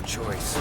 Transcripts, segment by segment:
choice.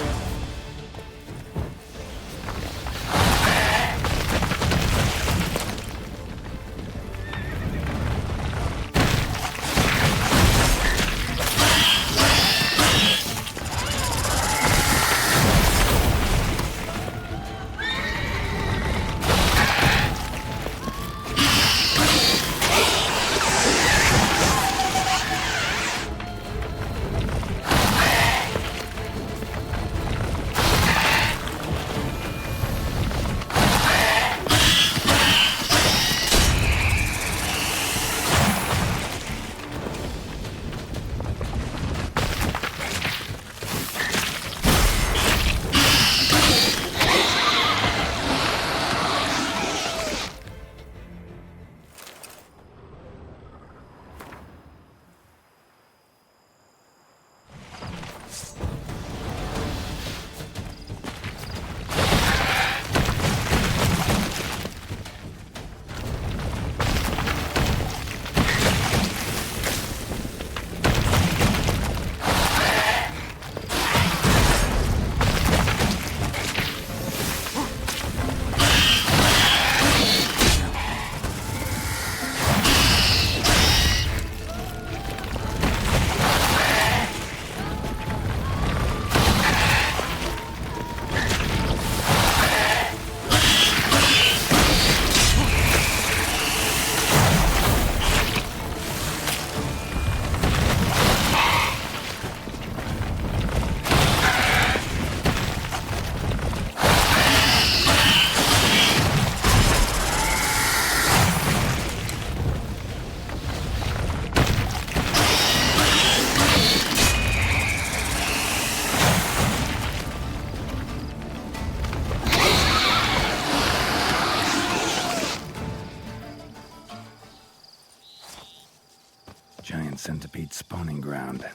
Giant centipede spawning ground.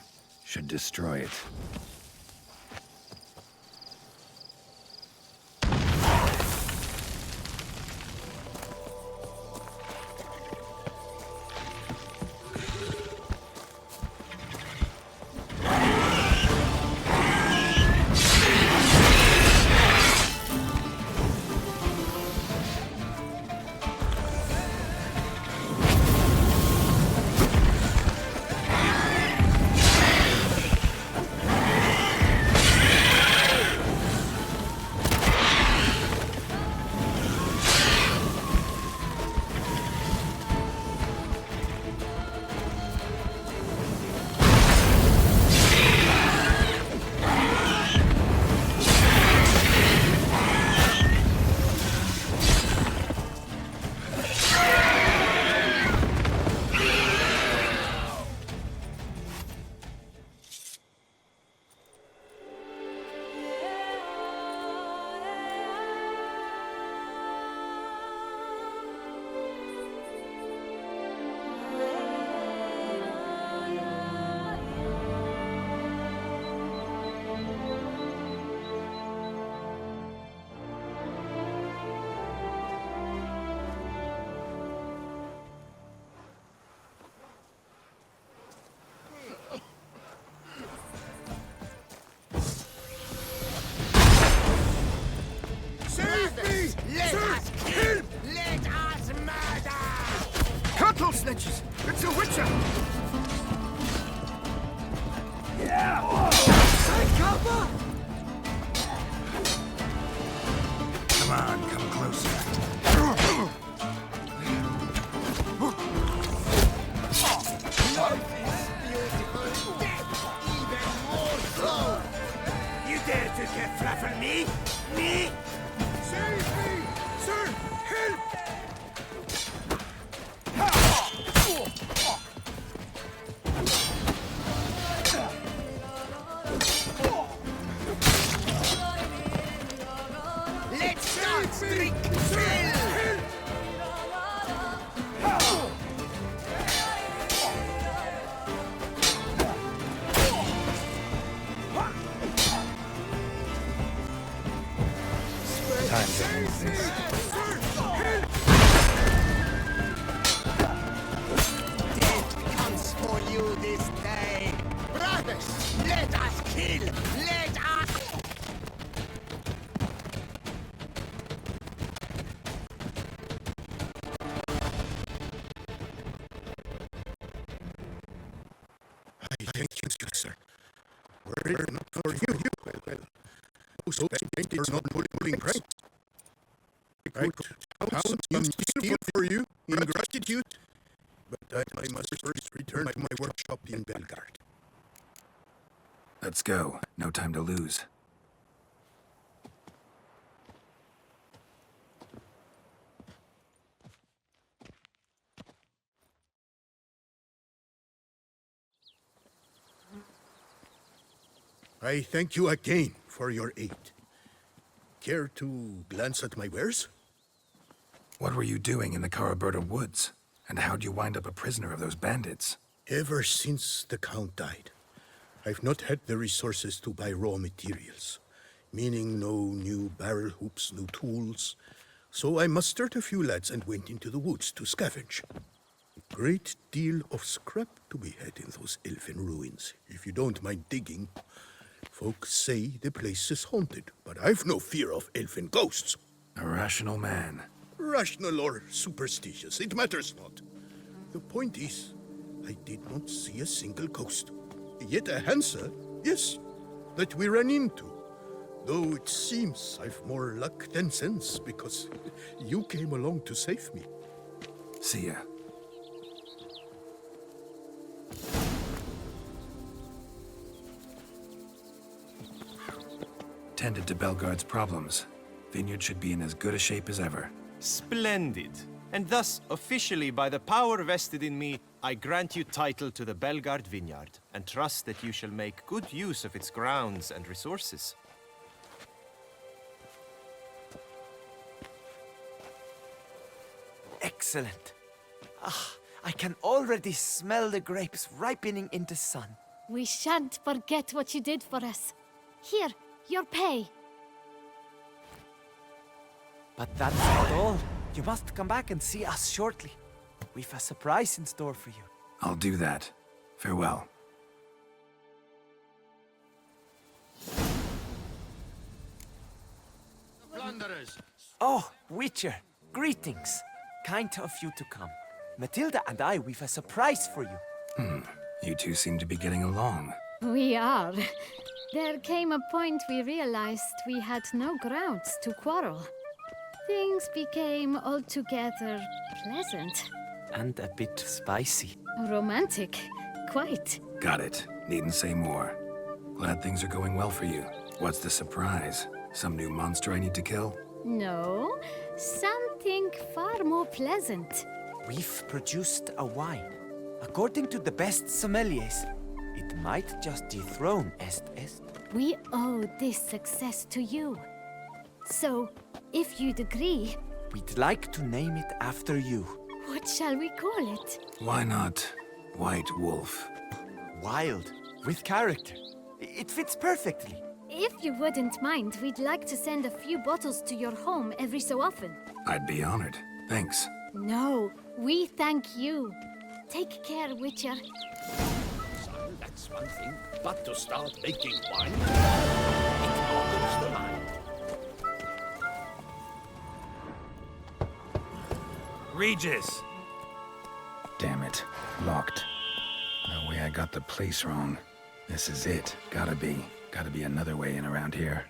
Should destroy it. Snitches! It's a witcher! Yeah! Take cover! Come on, come closer. Life is beautiful. Death even more so. You dare to get flatter me? Me? Save me! Sir! Help! Let's start strict drill! Time to end this. Death comes for you this day. Brothers, let us kill! Let us Thank you, sir. Were it not for you, well, so it's not putting price. I could pound some steel for you in gratitude, but I must first return to my workshop in Belgard. Let's go. No time to lose. I thank you again for your aid. Care to glance at my wares? What were you doing in the Caraberta woods? And how'd you wind up a prisoner of those bandits? Ever since the Count died, I've not had the resources to buy raw materials, meaning no new barrel hoops, no tools. So I mustered a few lads and went into the woods to scavenge. A great deal of scrap to be had in those elfin ruins, if you don't mind digging. Folks say the place is haunted, but I've no fear of elfin ghosts. A rational man. Rational or superstitious, it matters not. The point is, I did not see a single ghost. Yet a Hansa, yes, that we ran into. Though it seems I've more luck than sense, because you came along to save me. See ya. Tended to Belgard's problems. Vineyard should be in as good a shape as ever. Splendid. And thus, officially, by the power vested in me, I grant you title to the Belgard Vineyard, and trust that you shall make good use of its grounds and resources. Excellent. I can already smell the grapes ripening in the sun. We shan't forget what you did for us. Here, your pay. But that's not all. You must come back and see us shortly. We've a surprise in store for you. I'll do that. Farewell. Plunderers! Oh, Witcher, greetings. Kind of you to come. Matilda and I, we've a surprise for you. You two seem to be getting along. We are. There came a point we realized we had no grounds to quarrel. Things became altogether pleasant. And a bit spicy. Romantic, quite. Got it. Needn't say more. Glad things are going well for you. What's the surprise? Some new monster I need to kill? No, something far more pleasant. We've produced a wine. According to the best sommeliers, it might just dethrone Est. We owe this success to you. So, if you'd agree, We'd like to name it after you. what shall we call it? Why not White Wolf? Wild, with character. It fits perfectly. If you wouldn't mind, we'd like to send a few bottles to your home every so often. I'd be honored. Thanks. No, we thank you. Take care, Witcher. Son, that's one thing, but to start making wine, it boggles the mind. Regis! Damn it. Locked. No way I got the place wrong. This is it. Gotta be. Gotta be another way in around here.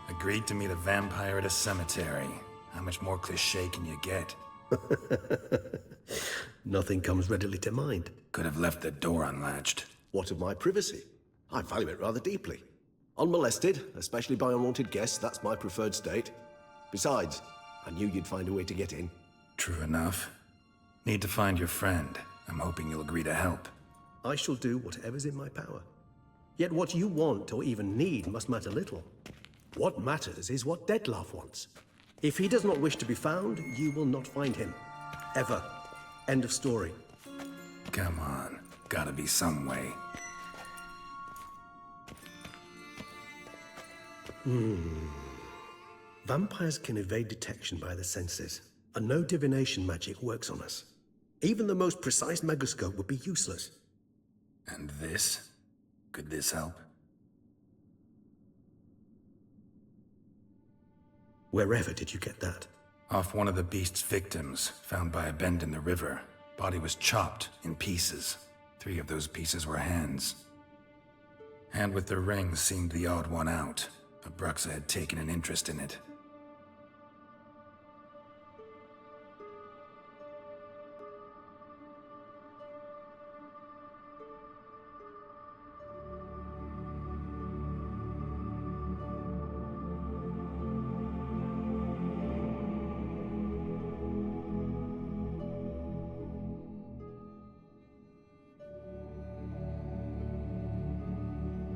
Agreed to meet a vampire at a cemetery. How much more cliché can you get? Nothing comes readily to mind. Could have left the door unlatched. What of my privacy? I value it rather deeply. Unmolested, especially by unwanted guests, that's my preferred state. Besides, I knew you'd find a way to get in. True enough. Need to find your friend. I'm hoping you'll agree to help. I shall do whatever's in my power. Yet what you want or even need must matter little. What matters is what Dettlaff wants. If he does not wish to be found, you will not find him. Ever. End of story. Come on. Gotta be some way. Vampires can evade detection by the senses. and no divination magic works on us. Even the most precise megascope would be useless. And this? Could this help? Wherever did you get that? Off one of the beast's victims, found by a bend in the river. Body was chopped in pieces. 3 of those pieces were hands. Hand with the ring seemed the odd one out. Abruxa had taken an interest in it.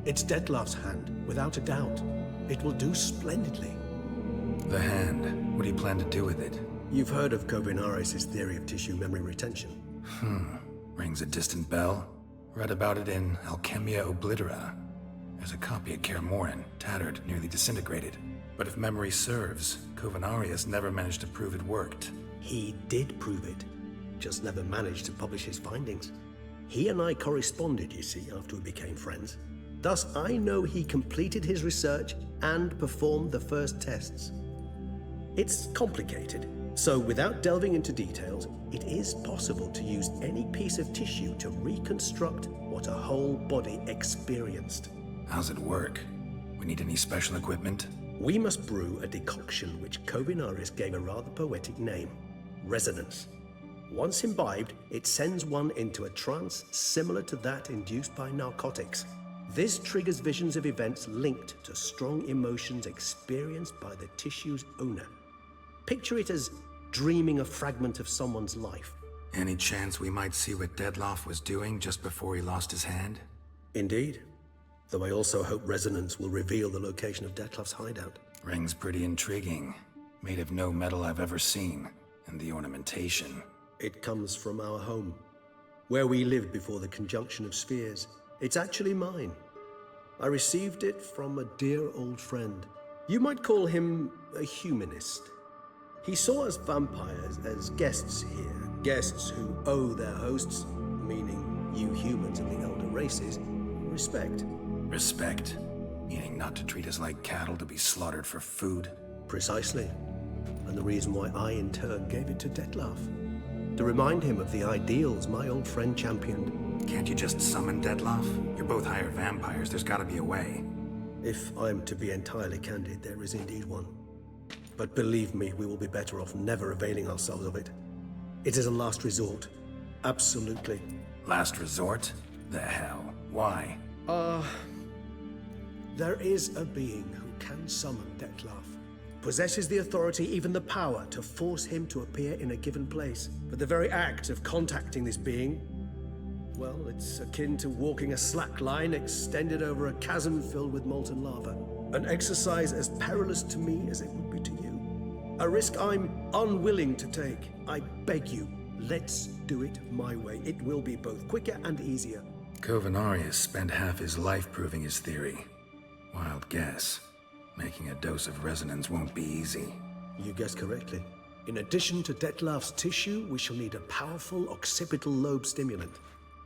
It's Dettlaff's hand, without a doubt. It will do splendidly. The hand. What do you plan to do with it? You've heard of Kovinaris' theory of tissue memory retention. Rings a distant bell. Read about it in Alchemia Oblitera. There's a copy at Kaer Morhen, tattered, nearly disintegrated. But if memory serves, Kovinaris never managed to prove it worked. He did prove it, just never managed to publish his findings. He and I corresponded, you see, after we became friends. Thus, I know he completed his research and performed the first tests. It's complicated, so without delving into details, it is possible to use any piece of tissue to reconstruct what a whole body experienced. How's it work? We need any special equipment? We must brew a decoction which Kovinaris gave a rather poetic name, resonance. Once imbibed, it sends one into a trance similar to that induced by narcotics. This triggers visions of events linked to strong emotions experienced by the tissue's owner. Picture it as dreaming a fragment of someone's life. Any chance we might see what Dettlaff was doing just before he lost his hand? Indeed. Though I also hope resonance will reveal the location of Dettlaff's hideout. Ring's pretty intriguing. Made of no metal I've ever seen. And the ornamentation. It comes from our home, where we lived before the conjunction of spheres. It's actually mine. I received it from a dear old friend. You might call him a humanist. He saw us vampires as guests here, guests who owe their hosts, meaning you humans and the elder races, respect. Respect? Meaning not to treat us like cattle to be slaughtered for food? Precisely. And the reason why I, in turn, gave it to Dettlaff. To remind him of the ideals my old friend championed. Can't you just summon Dettlaff? You're both hired vampires, there's gotta be a way. If I'm to be entirely candid, there is indeed one. But believe me, we will be better off never availing ourselves of it. It is a last resort. Absolutely. Last resort? The hell? Why? There is a being who can summon Dettlaff. Possesses the authority, even the power, to force him to appear in a given place. But the very act of contacting this being, well, it's akin to walking a slack line extended over a chasm filled with molten lava. An exercise as perilous to me as it would be to you. A risk I'm unwilling to take. I beg you, let's do it my way. It will be both quicker and easier. Kovinaris spent half his life proving his theory. Wild guess. Making a dose of resonance won't be easy. You guessed correctly. In addition to Dettlaff's tissue, we shall need a powerful occipital lobe stimulant.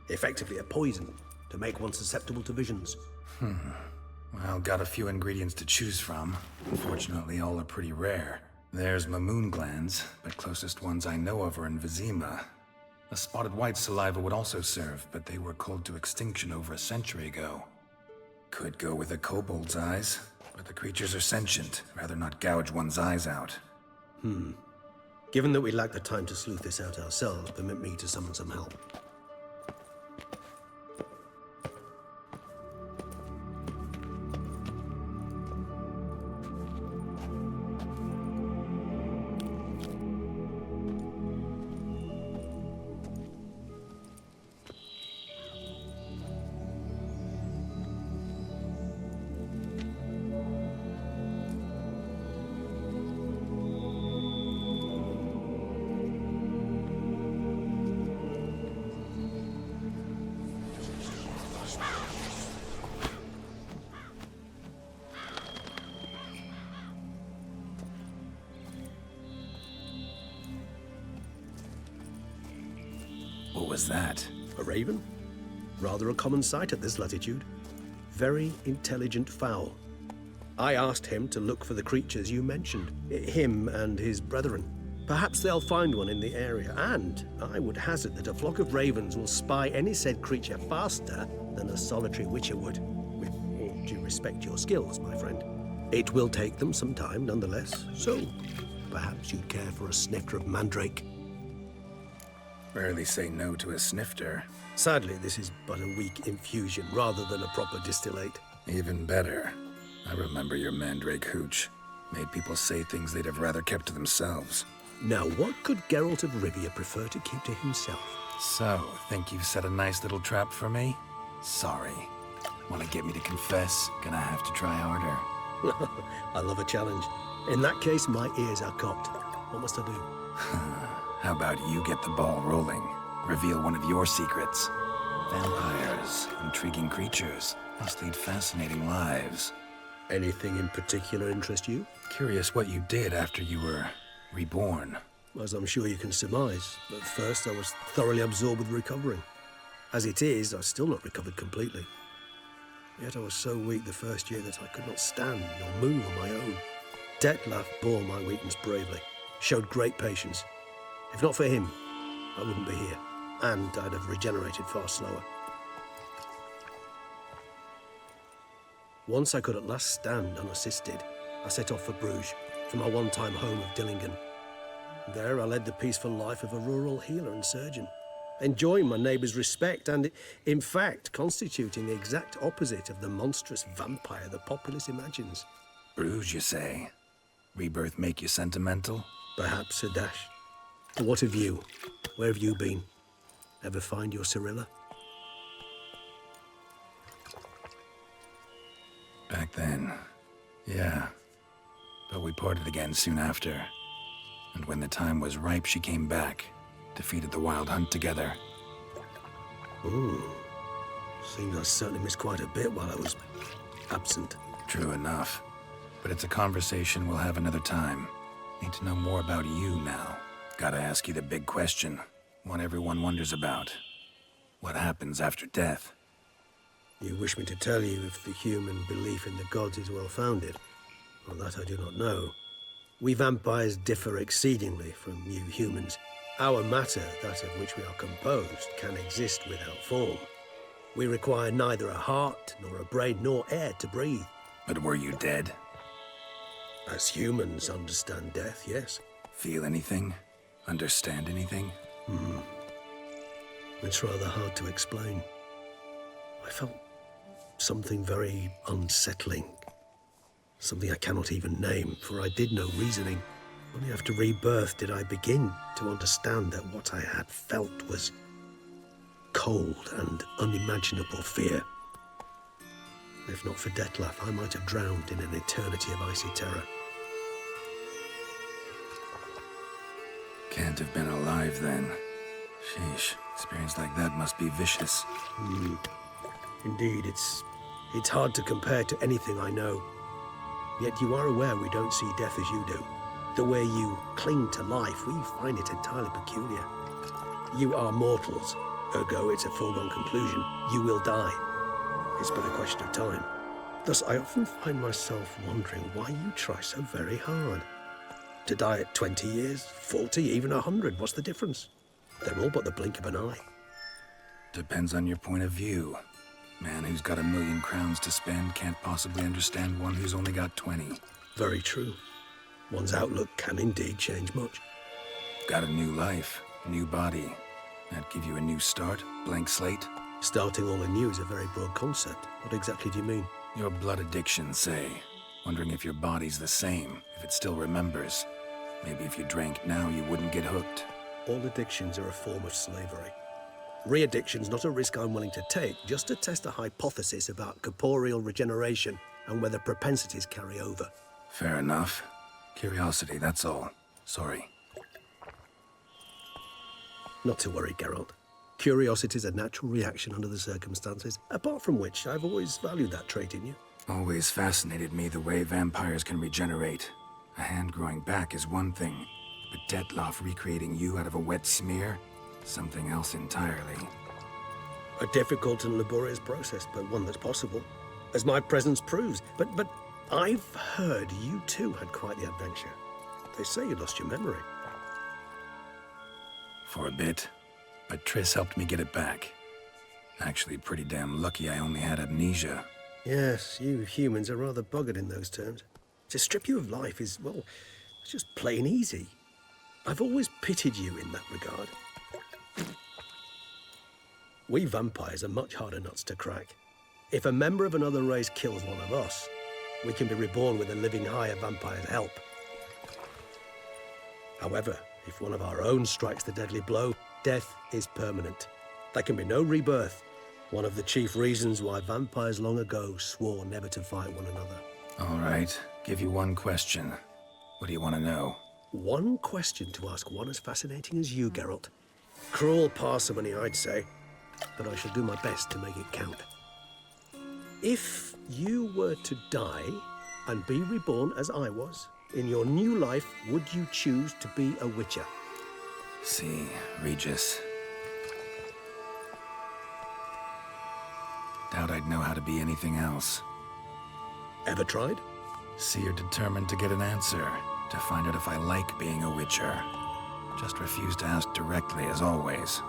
Effectively a poison, to make one susceptible to visions. Well, got a few ingredients to choose from. Unfortunately, all are pretty rare. There's Mamoon glands, but closest ones I know of are in Vizima. A spotted white saliva would also serve, but they were cold to extinction over a century ago. Could go with a kobold's eyes, but the creatures are sentient. Rather not gouge one's eyes out. Given that we lack the time to sleuth this out ourselves, permit me to summon some help. What was that? A raven? Rather a common sight at this latitude. Very intelligent fowl. I asked him to look for the creatures you mentioned, him and his brethren. Perhaps they'll find one in the area, and I would hazard that a flock of ravens will spy any said creature faster than a solitary witcher would. With all due respect to your skills, my friend. It will take them some time, nonetheless, so perhaps you'd care for a snifter of mandrake. Rarely say no to a snifter. Sadly, this is but a weak infusion rather than a proper distillate. Even better. I remember your mandrake hooch. Made people say things they'd have rather kept to themselves. Now, what could Geralt of Rivia prefer to keep to himself? So, think you've set a nice little trap for me? Sorry. Want to get me to confess? Gonna have to try harder. I love a challenge. In that case, my ears are cocked. What must I do? How about you get the ball rolling? Reveal one of your secrets. Vampires, intriguing creatures, must lead fascinating lives. Anything in particular interest you? Curious what you did after you were reborn. As I'm sure you can surmise, at first I was thoroughly absorbed with recovering. As it is, I've still not recovered completely. Yet I was so weak the first year that I could not stand or move on my own. Detlef bore my weakness bravely, showed great patience. If not for him, I wouldn't be here, and I'd have regenerated far slower. Once I could at last stand unassisted, I set off for Bruges, for my one-time home of Dillingen. There I led the peaceful life of a rural healer and surgeon, enjoying my neighbours' respect and, in fact, constituting the exact opposite of the monstrous vampire the populace imagines. Bruges, you say? Rebirth make you sentimental? Perhaps a dash. But what of you? Where have you been? Ever find your Cyrilla? Back then, yeah. But we parted again soon after. And when the time was ripe, she came back. Defeated the Wild Hunt together. Seems I certainly missed quite a bit while I was absent. True enough. But it's a conversation we'll have another time. Need to know more about you now. Gotta ask you the big question. One everyone wonders about. What happens after death? You wish me to tell you if the human belief in the gods is well-founded? Well, that I do not know. We vampires differ exceedingly from you humans. Our matter, that of which we are composed, can exist without form. We require neither a heart, nor a brain, nor air to breathe. But were you dead? As humans understand death, yes. Feel anything? Understand anything? It's rather hard to explain. I felt something very unsettling. Something I cannot even name, for I did no reasoning. Only after rebirth did I begin to understand that what I had felt was cold and unimaginable fear. If not for Detlef, I might have drowned in an eternity of icy terror. Can't have been alive then. Sheesh, experience like that must be vicious. Indeed, it's hard to compare to anything I know. Yet you are aware we don't see death as you do. The way you cling to life, we find it entirely peculiar. You are mortals, ergo it's a foregone conclusion. You will die. It's but a question of time. Thus, I often find myself wondering why you try so very hard. To die at 20 years, 40, even 100, what's the difference? They're all but the blink of an eye. Depends on your point of view. Man who's got 1,000,000 crowns to spend can't possibly understand one who's only got 20. Very true. One's outlook can indeed change much. Got a new life, a new body. That give you a new start, blank slate? Starting all anew is a very broad concept. What exactly do you mean? Your blood addiction, say. Wondering if your body's the same, if it still remembers. Maybe if you drank now, you wouldn't get hooked. All addictions are a form of slavery. Re-addiction's not a risk I'm willing to take, just to test a hypothesis about corporeal regeneration and whether propensities carry over. Fair enough. Curiosity, that's all. Sorry. Not to worry, Geralt. Curiosity is a natural reaction under the circumstances, apart from which I've always valued that trait in you. Always fascinated me the way vampires can regenerate. A hand growing back is one thing, but Detlef recreating you out of a wet smear? something else entirely. A difficult and laborious process, but one that's possible, as my presence proves. But I've heard you too had quite the adventure. They say you lost your memory. For a bit, but Triss helped me get it back. Actually, pretty damn lucky I only had amnesia. Yes, you humans are rather buggered in those terms. To strip you of life is, well, it's just plain easy. I've always pitied you in that regard. We vampires are much harder nuts to crack. If a member of another race kills one of us, we can be reborn with a living higher vampire's help. However, if one of our own strikes the deadly blow, death is permanent. There can be no rebirth. One of the chief reasons why vampires long ago swore never to fight one another. All right, give you one question. What do you want to know? One question to ask one as fascinating as you, Geralt. Cruel parsimony, I'd say, but I shall do my best to make it count. If you were to die and be reborn as I was, in your new life, would you choose to be a witcher? See, Regis. Doubt I'd know how to be anything else. Ever tried? See, you're determined to get an answer, to find out if I like being a witcher. Just refuse to ask directly, as always.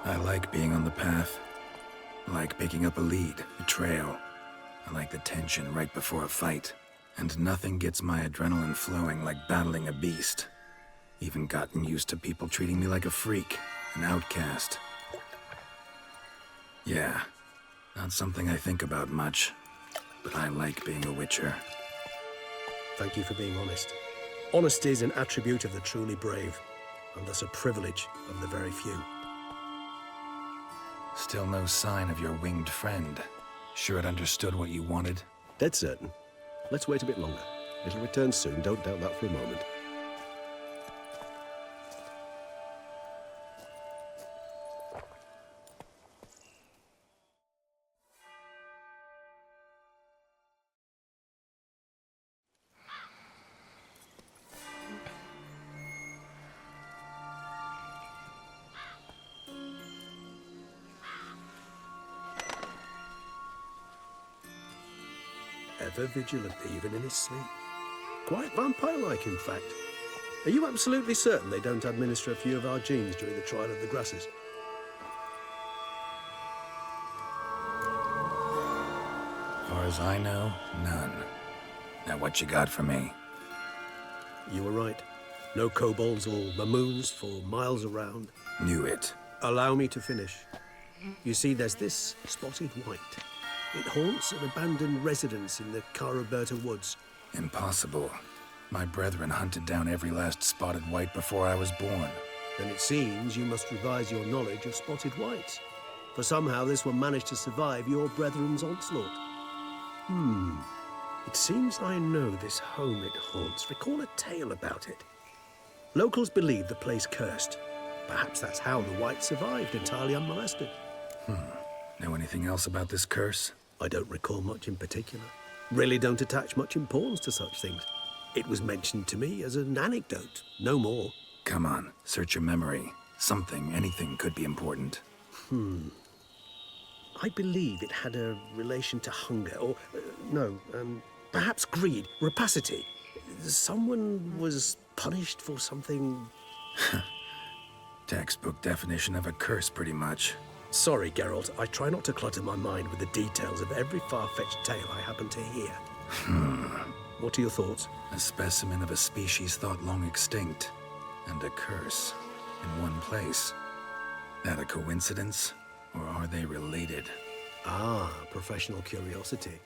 I like being on the path. I like picking up a lead, a trail. I like the tension right before a fight. And nothing gets my adrenaline flowing like battling a beast. Even gotten used to people treating me like a freak, an outcast. Yeah, not something I think about much, but I like being a witcher. Thank you for being honest. Honesty is an attribute of the truly brave, and thus a privilege of the very few. Still no sign of your winged friend. Sure it understood what you wanted? Dead certain. Let's wait a bit longer. It'll return soon, don't doubt that for a moment. Ever vigilant, even in his sleep. Quite vampire-like, in fact. Are you absolutely certain they don't administer a few of our genes during the trial of the grasses? Far as I know, none. Now what you got for me? You were right. No kobolds or mamoons for miles around. Knew it. Allow me to finish. You see, there's this spotted white. It haunts an abandoned residence in the Caraberta woods. Impossible. My brethren hunted down every last spotted white before I was born. Then it seems you must revise your knowledge of spotted whites. For somehow this one managed to survive your brethren's onslaught. It seems I know this home it haunts. Recall a tale about it. Locals believe the place cursed. Perhaps that's how the whites survived entirely unmolested. Know anything else about this curse? I don't recall much in particular. Really don't attach much importance to such things. It was mentioned to me as an anecdote, no more. Come on, search your memory. Something, anything could be important. I believe it had a relation to hunger, or, perhaps greed, rapacity. Someone was punished for something... Textbook definition of a curse, pretty much. Sorry, Geralt, I try not to clutter my mind with the details of every far-fetched tale I happen to hear. What are your thoughts? A specimen of a species thought long extinct, and a curse in one place. That a coincidence, or are they related? Ah, professional curiosity.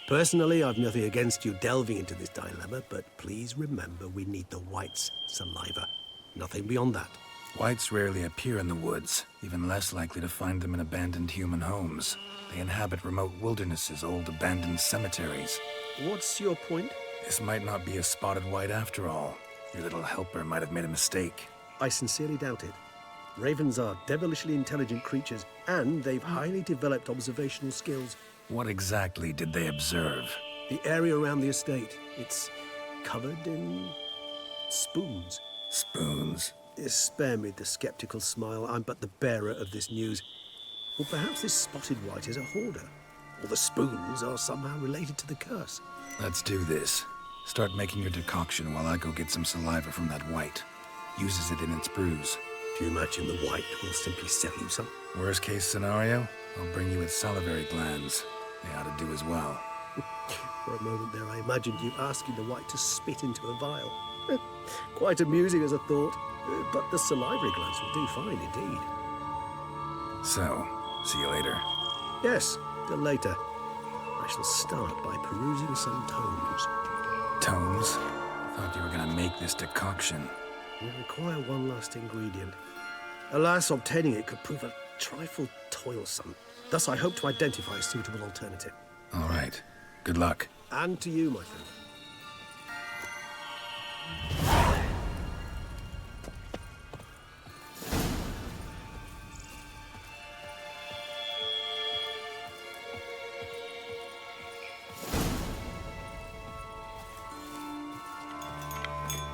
Personally, I've nothing against you delving into this dilemma, but please remember we need the whites' saliva. Nothing beyond that. Whites rarely appear in the woods, even less likely to find them in abandoned human homes. They inhabit remote wildernesses, old abandoned cemeteries. What's your point? This might not be a spotted white after all. Your little helper might have made a mistake. I sincerely doubt it. Ravens are devilishly intelligent creatures, and they've highly developed observational skills. What exactly did they observe? The area around the estate, it's covered in spoons. Spoons. Spare me the skeptical smile. I'm but the bearer of this news. Or perhaps this spotted white is a hoarder. Or the spoons are somehow related to the curse. Let's do this. Start making your decoction while I go get some saliva from that white. Uses it in its brews. Do you imagine the white will simply sell you some? Worst case scenario, I'll bring you its salivary glands. They ought to do as well. For a moment there, I imagined you asking the white to spit into a vial. Quite amusing as a thought, but the salivary glands will do fine indeed. So, see you later. Yes, till later. I shall start by perusing some tomes. Tomes? I thought you were gonna make this decoction. We require one last ingredient. Alas, obtaining it could prove a trifle toilsome. Thus, I hope to identify a suitable alternative. All right. Good luck. And to you, my friend.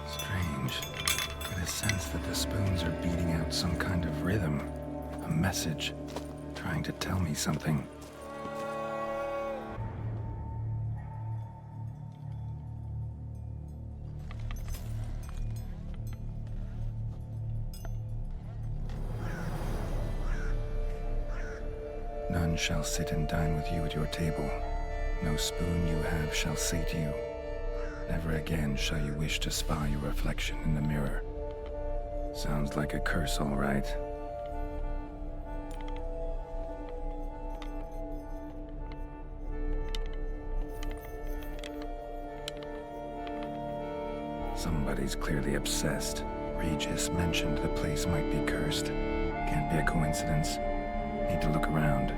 Strange. Get a sense that the spoons are beating out some kind of rhythm. A message. Trying to tell me something. None shall sit and dine with you at your table. No spoon you have shall sate you. Never again shall you wish to spy your reflection in the mirror. Sounds like a curse, all right. Somebody's clearly obsessed. Regis mentioned the place might be cursed. Can't be a coincidence. Need to look around.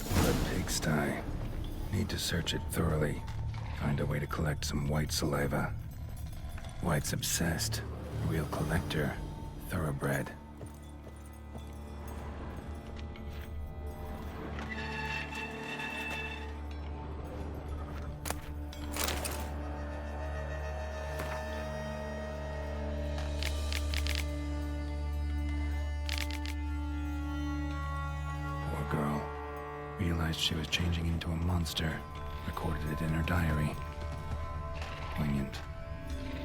A pigsty. Need to search it thoroughly. Find a way to collect some white saliva. White's obsessed. A real collector. Thoroughbred. Girl realized she was changing into a monster, recorded it in her diary. Poignant.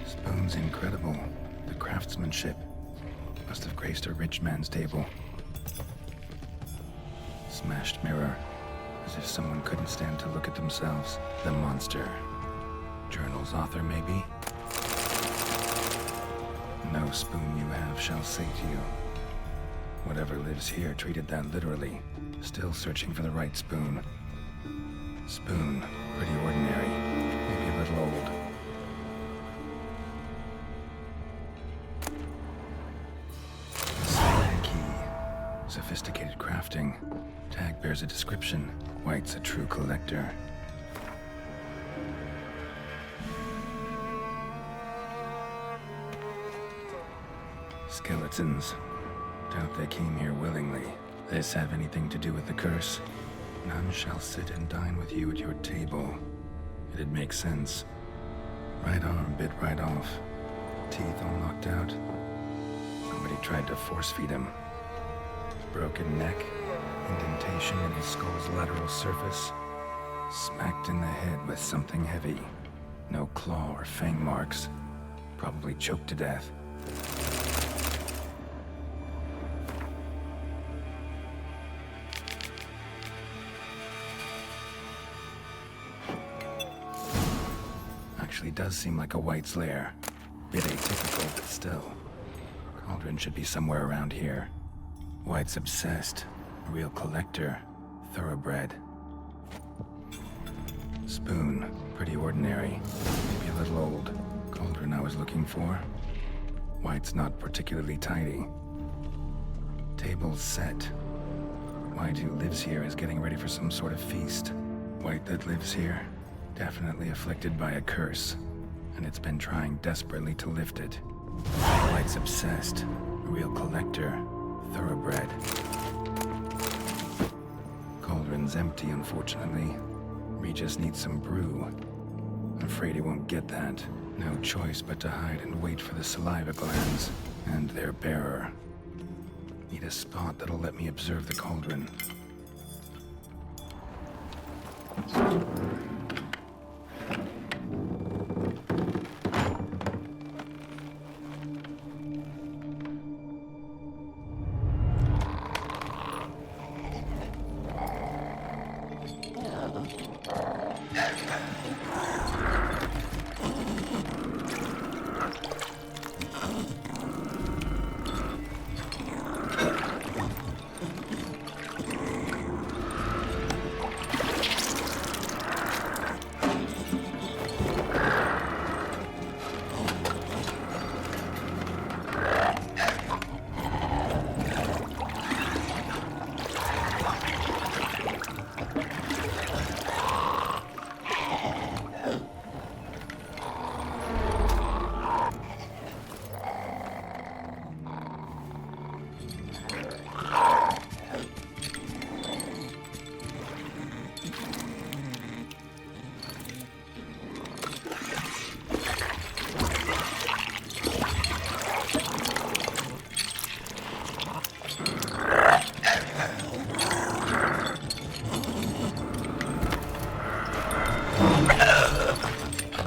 Spoon's incredible. The craftsmanship must have graced a rich man's table. Smashed mirror, as if someone couldn't stand to look at themselves. The monster. Journal's author, maybe? No spoon you have shall sate you. Whatever lives here treated that literally. Still searching for the right spoon. Spoon, pretty ordinary, maybe a little old. Slide key. Sophisticated crafting. Tag bears a description. White's a true collector. Skeletons. Doubt they came here willingly. This have anything to do with the curse? None shall sit and dine with you at your table. It'd make sense. Right arm bit right off. Teeth all knocked out. Somebody tried to force feed him. Broken neck. Indentation in his skull's lateral surface. Smacked in the head with something heavy. No claw or fang marks. Probably choked to death. Actually does seem like a white's lair. Bit atypical, but still. Cauldron should be somewhere around here. White's obsessed. A real collector. Thoroughbred. Spoon. Pretty ordinary. Maybe a little old. Cauldron I was looking for. White's not particularly tidy. Table's set. White who lives here is getting ready for some sort of feast. White that lives here. Definitely afflicted by a curse, and it's been trying desperately to lift it. White's obsessed, a real collector, thoroughbred. one's empty, unfortunately. We just need some brew. I'm afraid he won't get that. No choice but to hide and wait for the saliva glands and their bearer. Need a spot that'll let me observe the cauldron.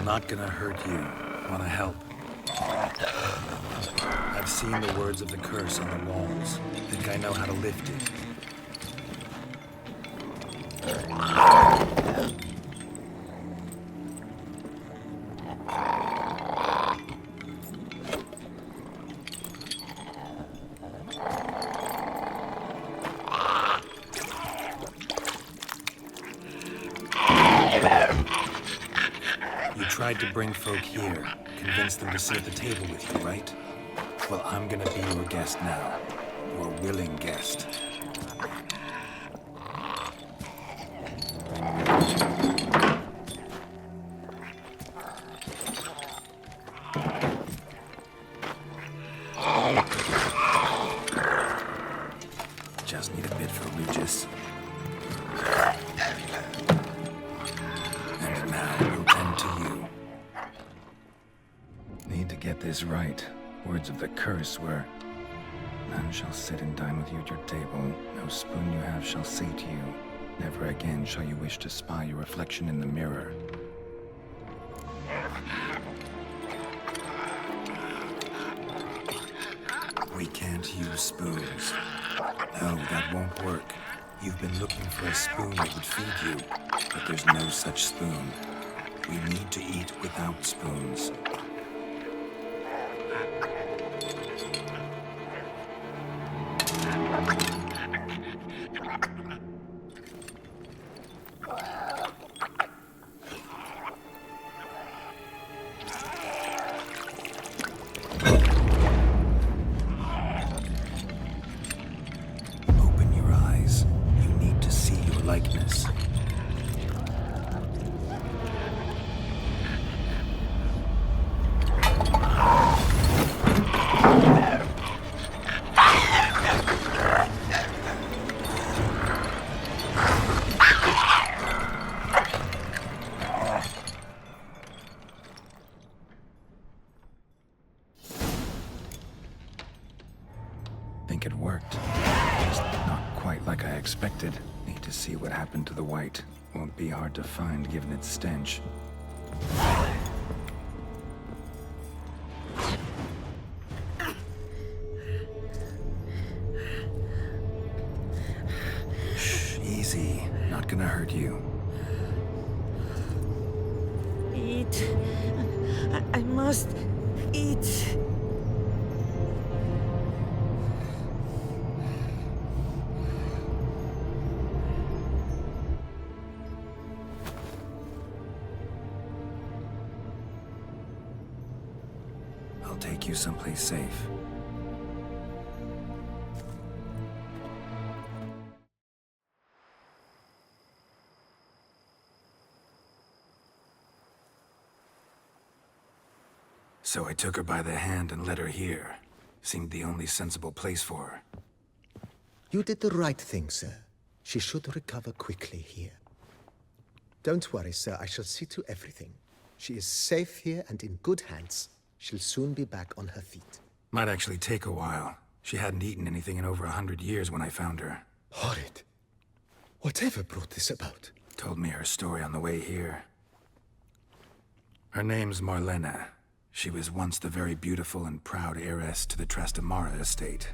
Not gonna hurt you. Wanna help? I've seen the words of the curse on the walls. Think I know how to lift it. You tried to bring folk here, convince them to sit at the table with you, right? Well, I'm gonna be your guest now. Your willing guest. Just need a bit for Regis. And now we'll tend to you. Need to get this right. Words of the curse were, none shall sit and dine with you at your table. No spoon you have shall sate you. Never again shall you wish to spy your reflection in the mirror. We can't use spoons. No, that won't work. You've been looking for a spoon that would feed you, but there's no such spoon. We need to eat without spoons. Open your eyes. You need to see your likeness. Think it worked. Just not quite like I expected. Need to see what happened to the white. Won't be hard to find given its stench. Shh, easy. Not gonna hurt you. Eat. I must eat. I'll take you someplace safe. So I took her by the hand and led her here. Seemed the only sensible place for her. You did the right thing, sir. She should recover quickly here. Don't worry, sir. I shall see to everything. She is safe here and in good hands. She'll soon be back on her feet. Might actually take a while. She hadn't eaten anything in over 100 years when I found her. Horrid. Whatever brought this about? Told me her story on the way here. Her name's Marlena. She was once the very beautiful and proud heiress to the Trastamara estate.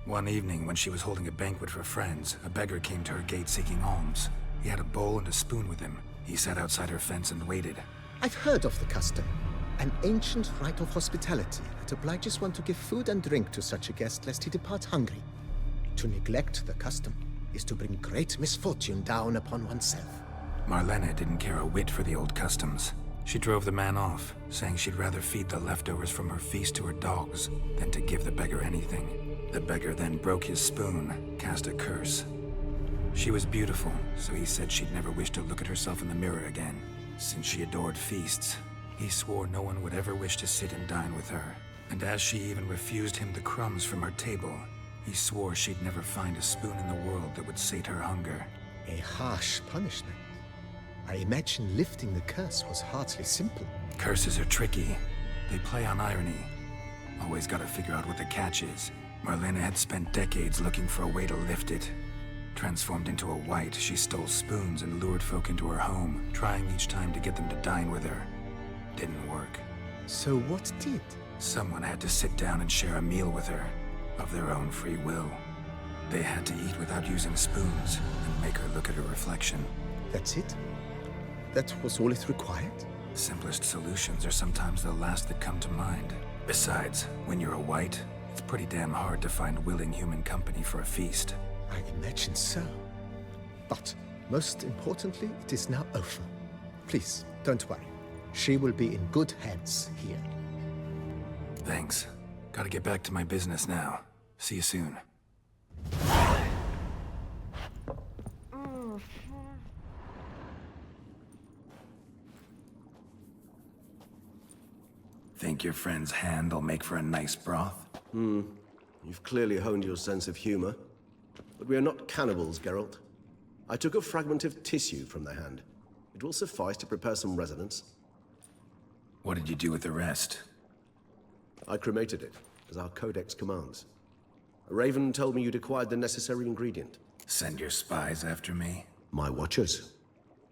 One evening, when she was holding a banquet for friends, a beggar came to her gate seeking alms. He had a bowl and a spoon with him. He sat outside her fence and waited. I've heard of the custom. An ancient rite of hospitality that obliges one to give food and drink to such a guest lest he depart hungry. To neglect the custom is to bring great misfortune down upon oneself. Marlena didn't care a whit for the old customs. She drove the man off, saying she'd rather feed the leftovers from her feast to her dogs than to give the beggar anything. The beggar then broke his spoon, cast a curse. She was beautiful, so he said she'd never wish to look at herself in the mirror again. Since she adored feasts, he swore no one would ever wish to sit and dine with her. And as she even refused him the crumbs from her table, he swore she'd never find a spoon in the world that would sate her hunger. A harsh punishment. I imagine lifting the curse was hardly simple. Curses are tricky. They play on irony. Always gotta figure out what the catch is. Marlena had spent decades looking for a way to lift it. Transformed into a wight, she stole spoons and lured folk into her home, trying each time to get them to dine with her. Didn't work. So what did? Someone had to sit down and share a meal with her, of their own free will. They had to eat without using spoons, and make her look at her reflection. That's it? That was all it required? Simplest solutions are sometimes the last that come to mind. Besides, when you're a wight, it's pretty damn hard to find willing human company for a feast. I imagine so. But, most importantly, it is now over. Please, don't worry. She will be in good hands here. Thanks. Gotta get back to my business now. See you soon. Think your friend's hand will make for a nice broth? You've clearly honed your sense of humor. But we are not cannibals, Geralt. I took a fragment of tissue from the hand. It will suffice to prepare some resonance. What did you do with the rest? I cremated it, as our codex commands. A raven told me you'd acquired the necessary ingredient. Send your spies after me? My watchers.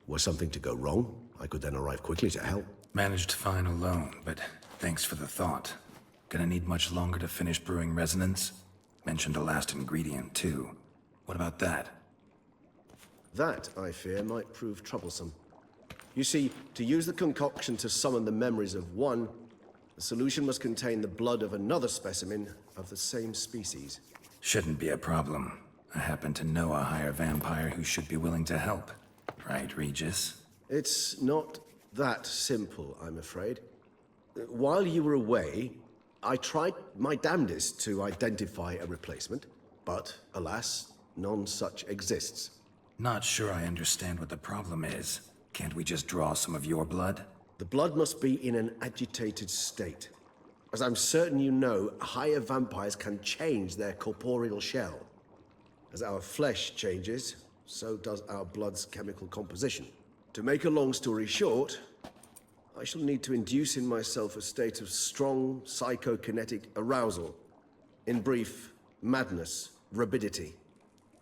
Were something to go wrong, I could then arrive quickly to help. Managed fine alone, but thanks for the thought. Gonna need much longer to finish brewing resonance? Mentioned a last ingredient, too. What about that? That, I fear, might prove troublesome. You see, to use the concoction to summon the memories of one, the solution must contain the blood of another specimen of the same species. Shouldn't be a problem. I happen to know a higher vampire who should be willing to help. Right, Regis? It's not that simple, I'm afraid. While you were away, I tried my damnedest to identify a replacement, but alas, none such exists. Not sure I understand what the problem is. Can't we just draw some of your blood? The blood must be in an agitated state. As I'm certain you know, higher vampires can change their corporeal shell. As our flesh changes, so does our blood's chemical composition. To make a long story short, I shall need to induce in myself a state of strong psychokinetic arousal. In brief, madness, rabidity.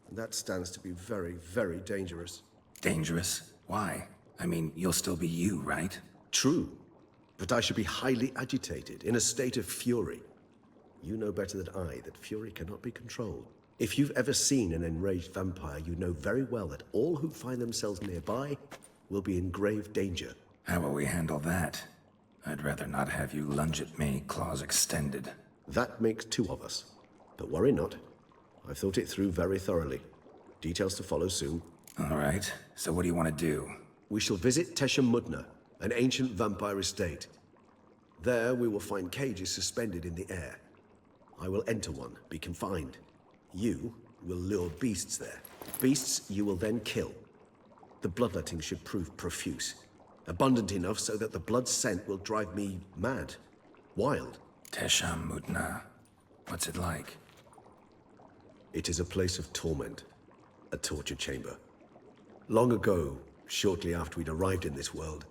And that stands to be very, very dangerous. Dangerous? Why? I mean, you'll still be you, right? True, but I should be highly agitated, in a state of fury. You know better than I that fury cannot be controlled. If you've ever seen an enraged vampire, you know very well that all who find themselves nearby will be in grave danger. How will we handle that? I'd rather not have you lunge at me, claws extended. That makes two of us. But worry not. I've thought it through very thoroughly. Details to follow soon. All right, so what do you want to do? We shall visit Tesha Mudna, an ancient vampire estate. There we will find cages suspended in the air. I will enter one, be confined. You will lure beasts there. Beasts you will then kill. The bloodletting should prove profuse. Abundant enough so that the blood scent will drive me mad. Wild. Tesha Mudna. What's it like? It is a place of torment. a torture chamber. Long ago, shortly after we'd arrived in this world,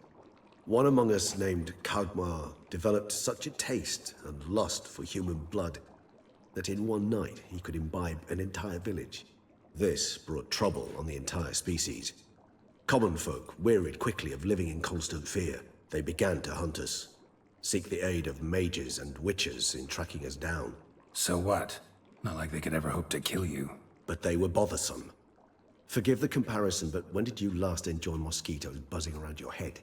one among us named Kagmar developed such a taste and lust for human blood that in one night he could imbibe an entire village. This brought trouble on the entire species. Common folk wearied quickly of living in constant fear. They began to hunt us, seek the aid of mages and witches in tracking us down. So what? Not like they could ever hope to kill you. But they were bothersome. Forgive the comparison, but when did you last enjoy mosquitoes buzzing around your head?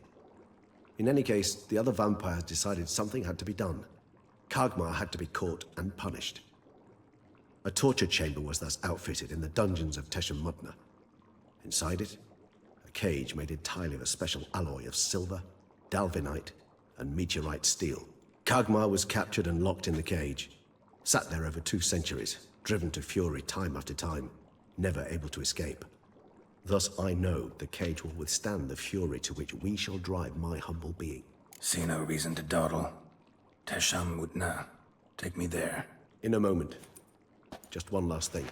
In any case, the other vampires decided something had to be done. Kagmar had to be caught and punished. A torture chamber was thus outfitted in the dungeons of Teshamutna. Inside it, a cage made entirely of a special alloy of silver, dalvinite, and meteorite steel. Kagmar was captured and locked in the cage. Sat there over 2 centuries, driven to fury time after time, never able to escape. Thus I know the cage will withstand the fury to which we shall drive my humble being. See no reason to dawdle. Teshamutna. Take me there. In a moment. Just one last thing.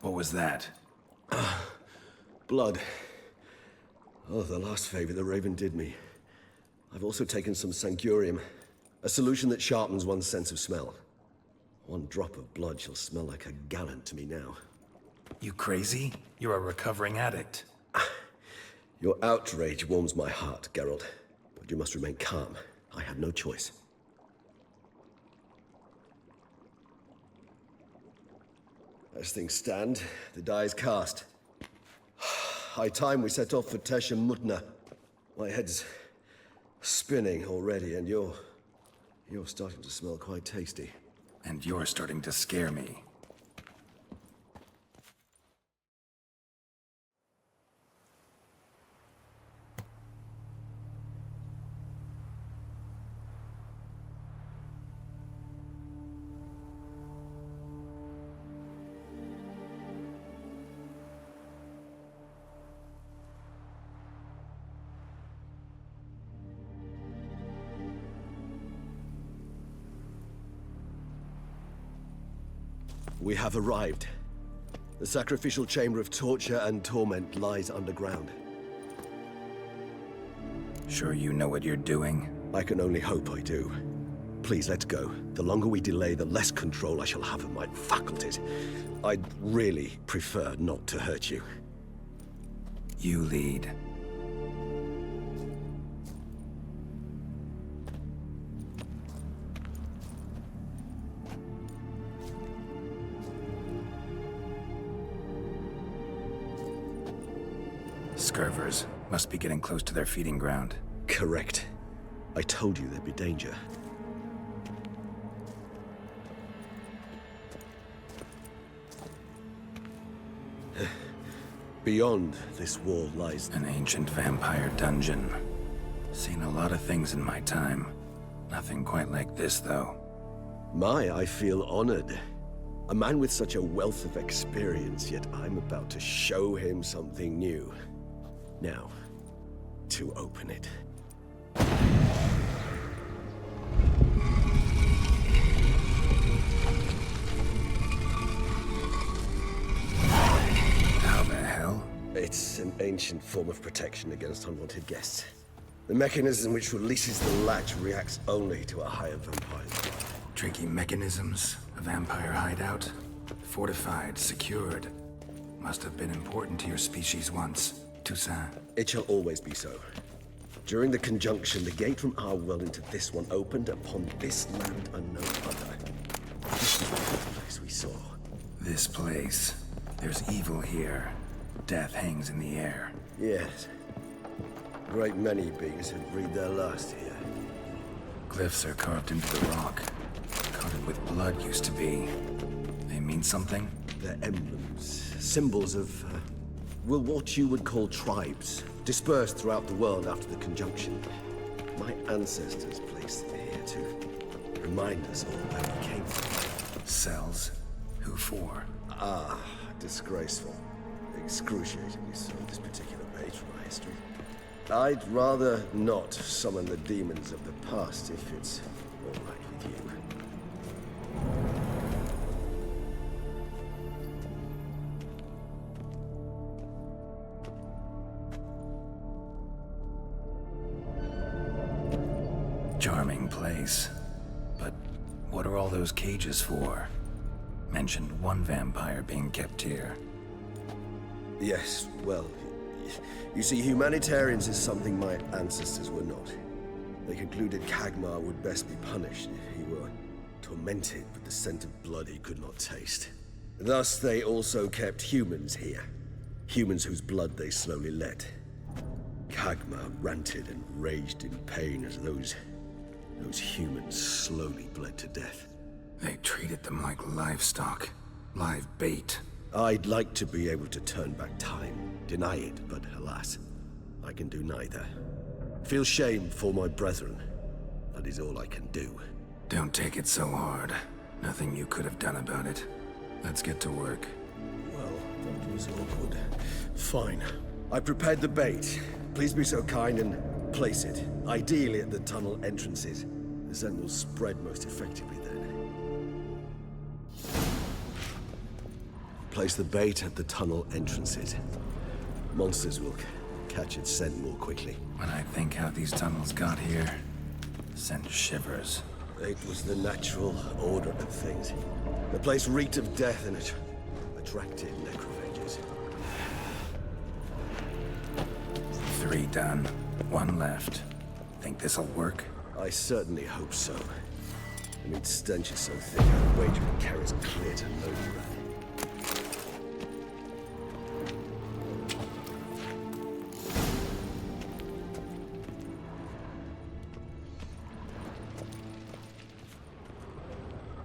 What was that? Blood. Oh, the last favor the Raven did me. I've also taken some Sangurium, a solution that sharpens one's sense of smell. 1 drop of blood shall smell like a gallon to me now. You crazy? You're a recovering addict. Your outrage warms my heart, Geralt. But you must remain calm. I have no choice. As things stand, the die is cast. High time we set off for Teshamutna. My head's spinning already, and you're starting to smell quite tasty. And you're starting to scare me. We have arrived. The sacrificial chamber of torture and torment lies underground. Sure you know what you're doing? I can only hope I do. Please, let's go. The longer we delay, the less control I shall have of my faculties. I'd really prefer not to hurt you. You lead. Scurvers must be getting close to their feeding ground. Correct. I told you there'd be danger. Beyond this wall lies An ancient vampire dungeon. Seen a lot of things in my time. Nothing quite like this, though. I feel honored. A man with such a wealth of experience, yet I'm about to show him something new. Now, to open it. How the hell? It's an ancient form of protection against unwanted guests. The mechanism which releases the latch reacts only to a higher vampire's blood. Tricky mechanisms, a vampire hideout. Fortified, secured. Must have been important to your species once. Toussaint. It shall always be so. During the conjunction, the gate from our world into this one opened upon this land and no other. This is the place we saw. This place. There's evil here. Death hangs in the air. Yes. A great many beings have breathed their last here. Glyphs are carved into the rock. Coated with blood used to be. They mean something? They're emblems, symbols of, what you would call tribes, dispersed throughout the world after the conjunction. My ancestors placed them here to remind us all where we came from. Cells? Who for? Disgraceful. Excruciatingly so, this particular page from our history. I'd rather not summon the demons of the past if it's all right with you. Charming place. But what are all those cages for? Mentioned one vampire being kept here. Yes, well, you see, humanitarians is something my ancestors were not. They concluded Kagmar would best be punished if he were tormented with the scent of blood he could not taste. Thus, they also kept humans here. Humans whose blood they slowly let. Kagmar ranted and raged in pain as those humans slowly bled to death. They treated them like livestock. Live bait. I'd like to be able to turn back time, deny it, but alas, I can do neither. Feel shame for my brethren. That is all I can do. Don't take it so hard. Nothing you could have done about it. Let's get to work. Well, that was awkward. Fine. I prepared the bait. Please be so kind and place it, ideally at the tunnel entrances. The scent will spread most effectively then. Place the bait at the tunnel entrances. Monsters will catch its scent more quickly. When I think how these tunnels got here, send shivers. It was the natural order of things. The place reeked of death and it attracted necrophages. 3 done. 1 left. Think this'll work? I certainly hope so. I mean, stench is so thick, I'd wager it carries clear to no breath.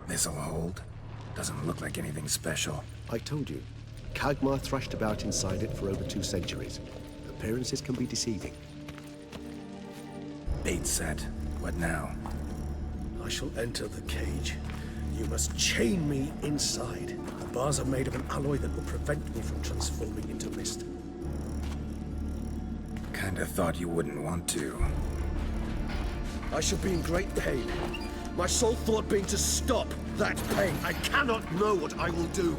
This'll hold. Doesn't look like anything special. I told you. Kagmar thrashed about inside it for over 2 centuries. Appearances can be deceiving. Bait set. What now? I shall enter the cage. You must chain me inside. The bars are made of an alloy that will prevent me from transforming into mist. Kinda thought you wouldn't want to. I shall be in great pain. My sole thought being to stop that pain. I cannot know what I will do.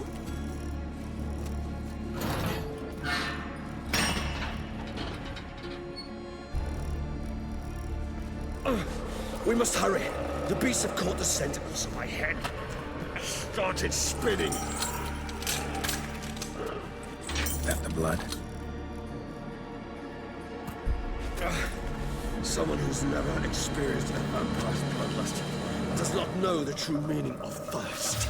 We must hurry. The beasts have caught the scent of my head. I started spinning. That the blood? Someone who's never experienced a vampire's bloodlust does not know the true meaning of thirst.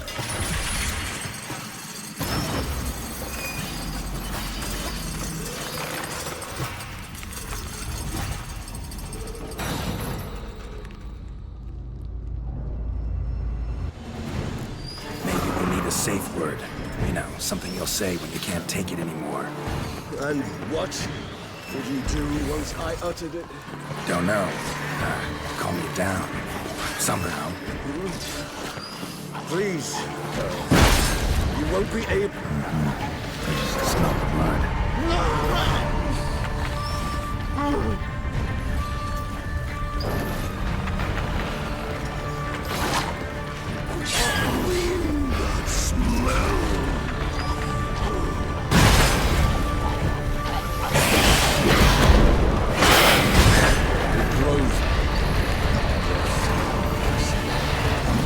Maybe we need a safe word. You know, something you'll say when you can't take it anymore. And what would you do once I uttered it? Don't know. Calm you down. Somehow. Please. You won't be able... Smell the blood. That smell. It grows.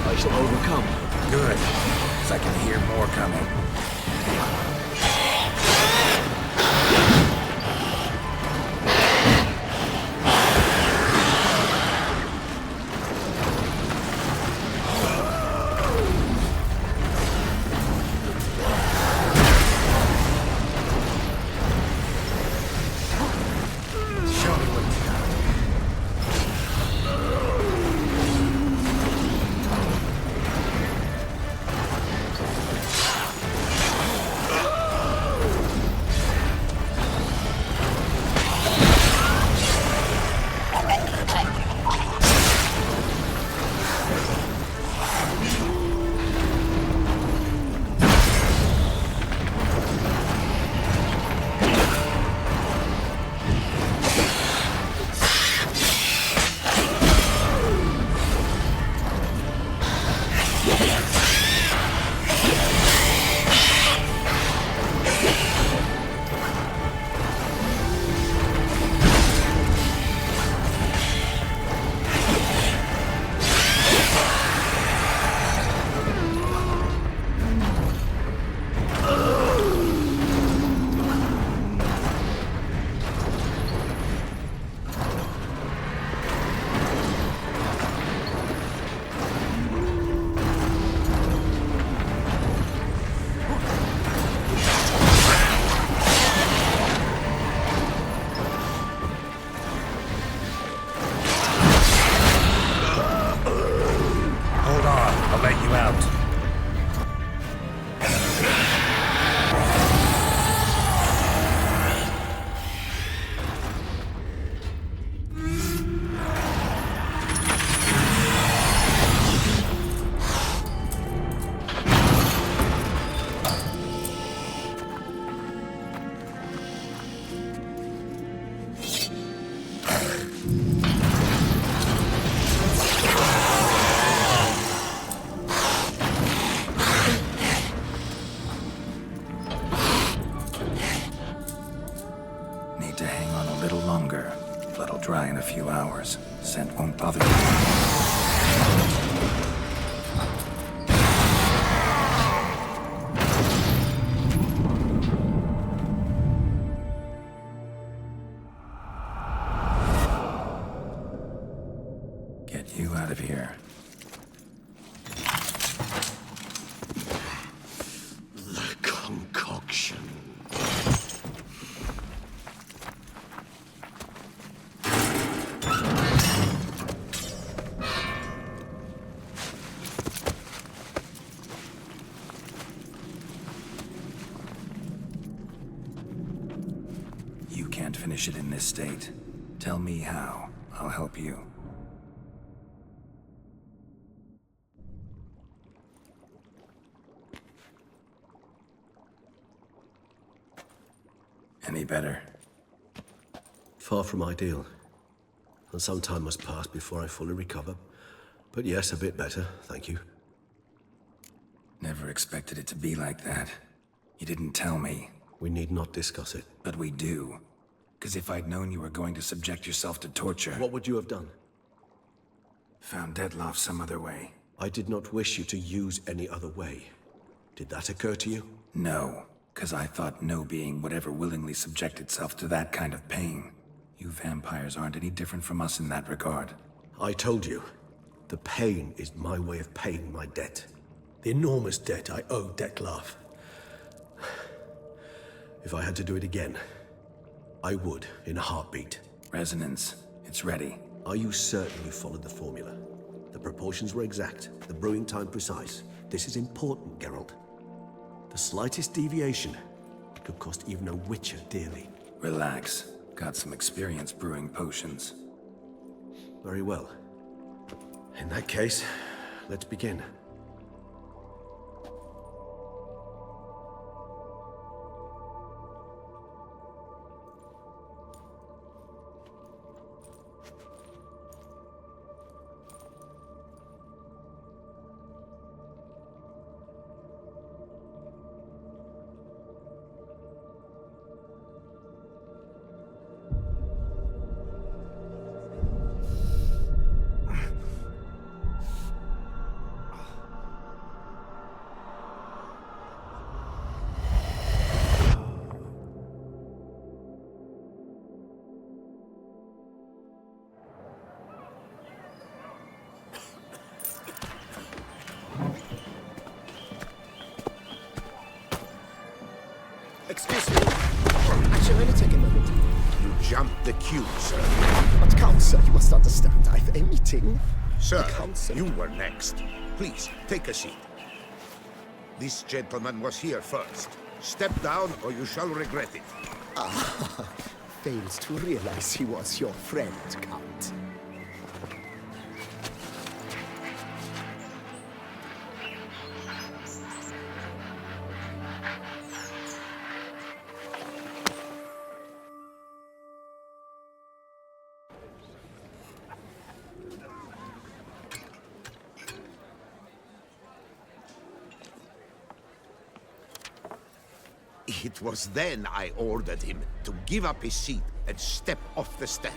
I shall overcome. Good. 'Cause I can hear more coming. Show me what you got. you out. Need to hang on a little longer. Blood'll dry in a few hours. Scent won't bother you. Get you out of here. The concoction. You can't finish it in this state. Tell me how. I'll help you. Any better? Far from ideal. And some time must pass before I fully recover. But yes, a bit better, thank you. Never expected it to be like that. You didn't tell me. We need not discuss it. But we do. Because if I'd known you were going to subject yourself to torture... What would you have done? Found Dettlaff some other way. I did not wish you to use any other way. Did that occur to you? No. Because I thought no being would ever willingly subject itself to that kind of pain. You vampires aren't any different from us in that regard. I told you. The pain is my way of paying my debt. The enormous debt I owe Dettlaff. If I had to do it again, I would, in a heartbeat. Resonance. It's ready. Are you certain you followed the formula? The proportions were exact, the brewing time precise. This is important, Geralt. The slightest deviation could cost even a witcher dearly. Relax. Got some experience brewing potions. Very well. In that case, let's begin. Excuse me. Actually, will you take a moment? You jumped the queue, sir. But Count, sir, you must understand. I've a meeting. Sir, The council. you were next. Please, take a seat. This gentleman was here first. Step down or you shall regret it. Fails to realize he was your friend, Count. It was then I ordered him to give up his seat and step off the stand.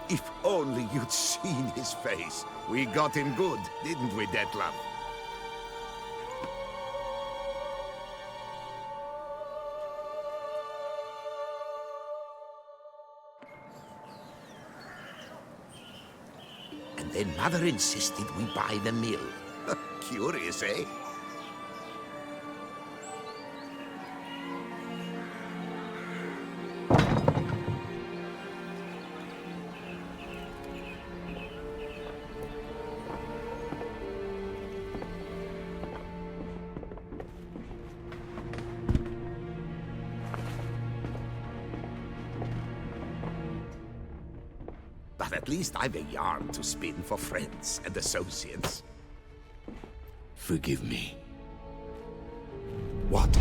If only you'd seen his face. We got him good, didn't we, Dettlaff? And then Mother insisted we buy the mill. Curious, eh? at least I've a yarn to spin for friends and associates. Forgive me. What?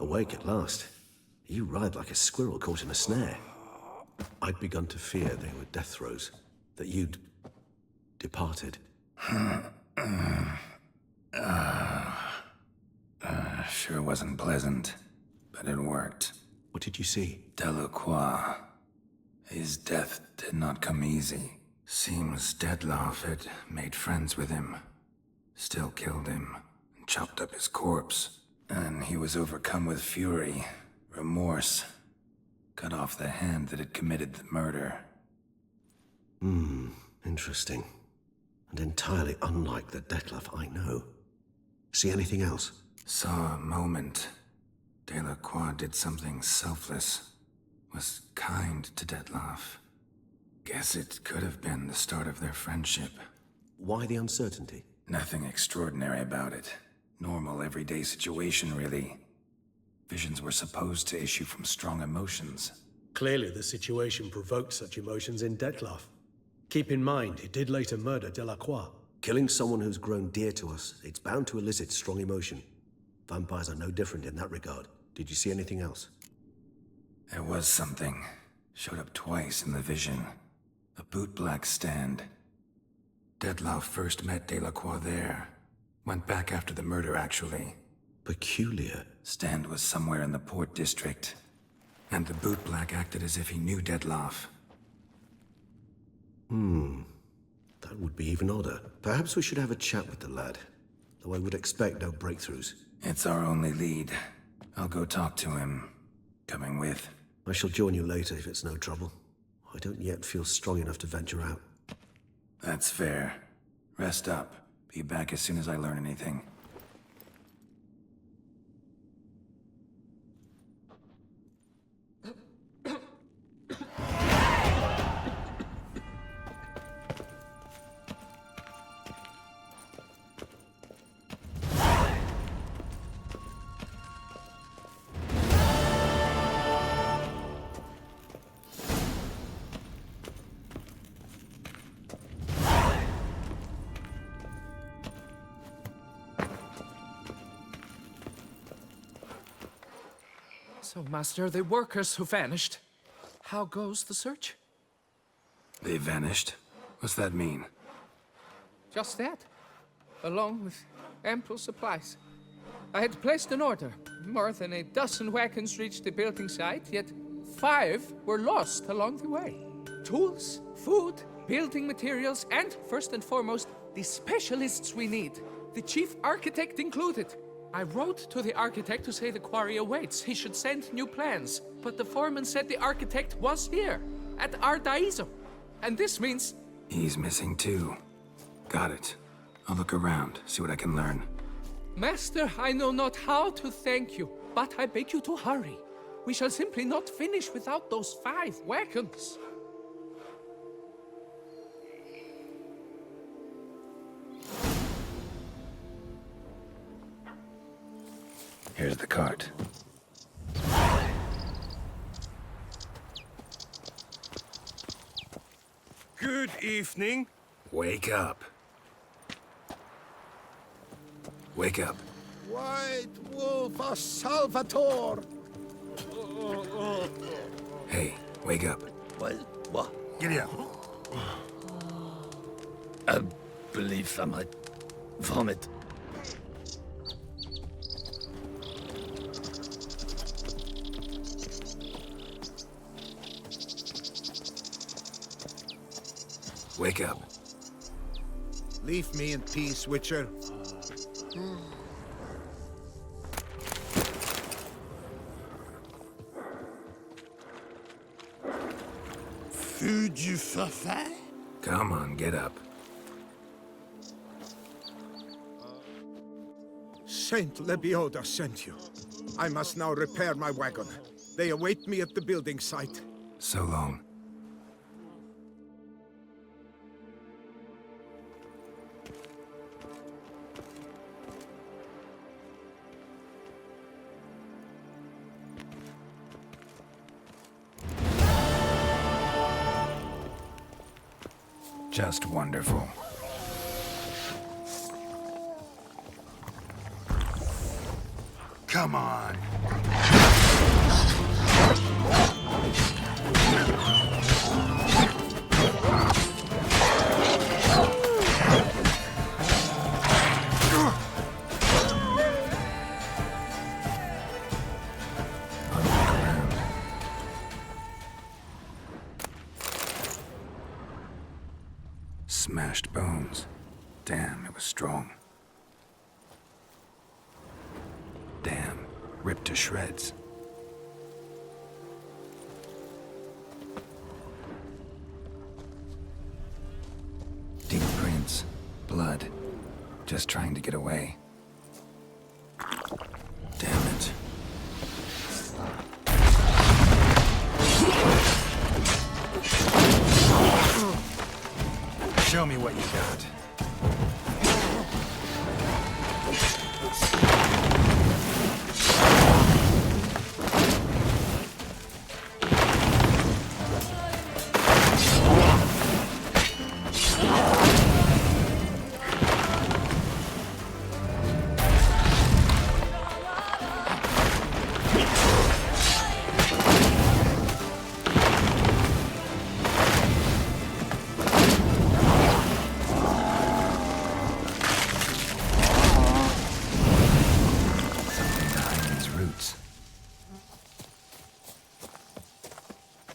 Awake at last. You ride like a squirrel caught in a snare. I'd begun to fear they were death throes, that you'd departed. Sure wasn't pleasant, but it worked. What did you see? Delacroix. His death did not come easy. Seems Detlaff had made friends with him, still killed him, and chopped up his corpse. And he was overcome with fury, remorse, cut off the hand that had committed the murder. Interesting. And entirely unlike the Detlaff I know. See anything else? Saw a moment. Delacroix did something selfless. Was kind to Detlaff. Guess it could have been the start of their friendship. Why the uncertainty? Nothing extraordinary about it. Normal, everyday situation, really. Visions were supposed to issue from strong emotions. Clearly the situation provoked such emotions in Detlaff. Keep in mind, he did later murder Delacroix. Killing someone who's grown dear to us, it's bound to elicit strong emotion. Vampires are no different in that regard. Did you see anything else? There was something. Showed up twice in the vision. A bootblack stand. Detlaff first met Delacroix there. Went back after the murder, actually. Peculiar. Stand was somewhere in the Port District. And the bootblack acted as if he knew Detlaff. That would be even odder. Perhaps we should have a chat with the lad. Though I would expect no breakthroughs. It's our only lead. I'll go talk to him. Coming with? I shall join you later if it's no trouble. I don't yet feel strong enough to venture out. That's fair. Rest up. Be back as soon as I learn anything. So, Master, the workers who vanished. How goes the search? They vanished? What's that mean? Just that. Along with ample supplies. I had placed an order. More than a dozen wagons reached the building site, yet 5 were lost along the way. Tools, food, building materials, and, first and foremost, the specialists we need. The chief architect included. I wrote to the architect to say the quarry awaits. He should send new plans. But the foreman said the architect was here, at Ardaizo. And this means... He's missing too. Got it. I'll look around, see what I can learn. Master, I know not how to thank you, but I beg you to hurry. We shall simply not finish without those 5 wagons. Here's the cart. Good evening. Wake up. Wake up. White Wolf of Salvatore! Hey, wake up. What? Giddy up. I believe I might vomit. Wake up. Leave me in peace, Witcher. Feu du forfait? Come on, get up. Saint Lebioda sent you. I must now repair my wagon. They await me at the building site. So long. Just wonderful. Come on. Smashed bones. Damn, it was strong. Damn, ripped to shreds. Deep prints, blood, just trying to get away. Damn it. Show me what you got.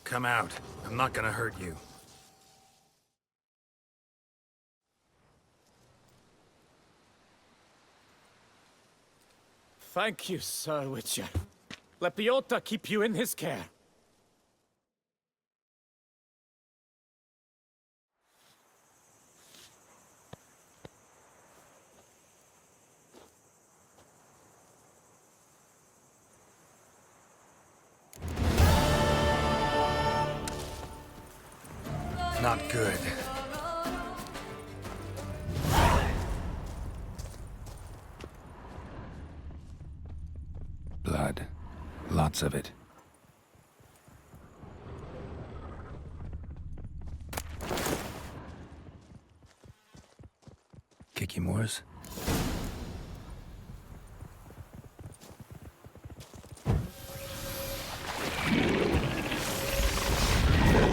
Come out. I'm not gonna hurt you. Thank you, Sir Witcher. Let Biota keep you in his care. Not good. Blood. Lots of it. Kikimores?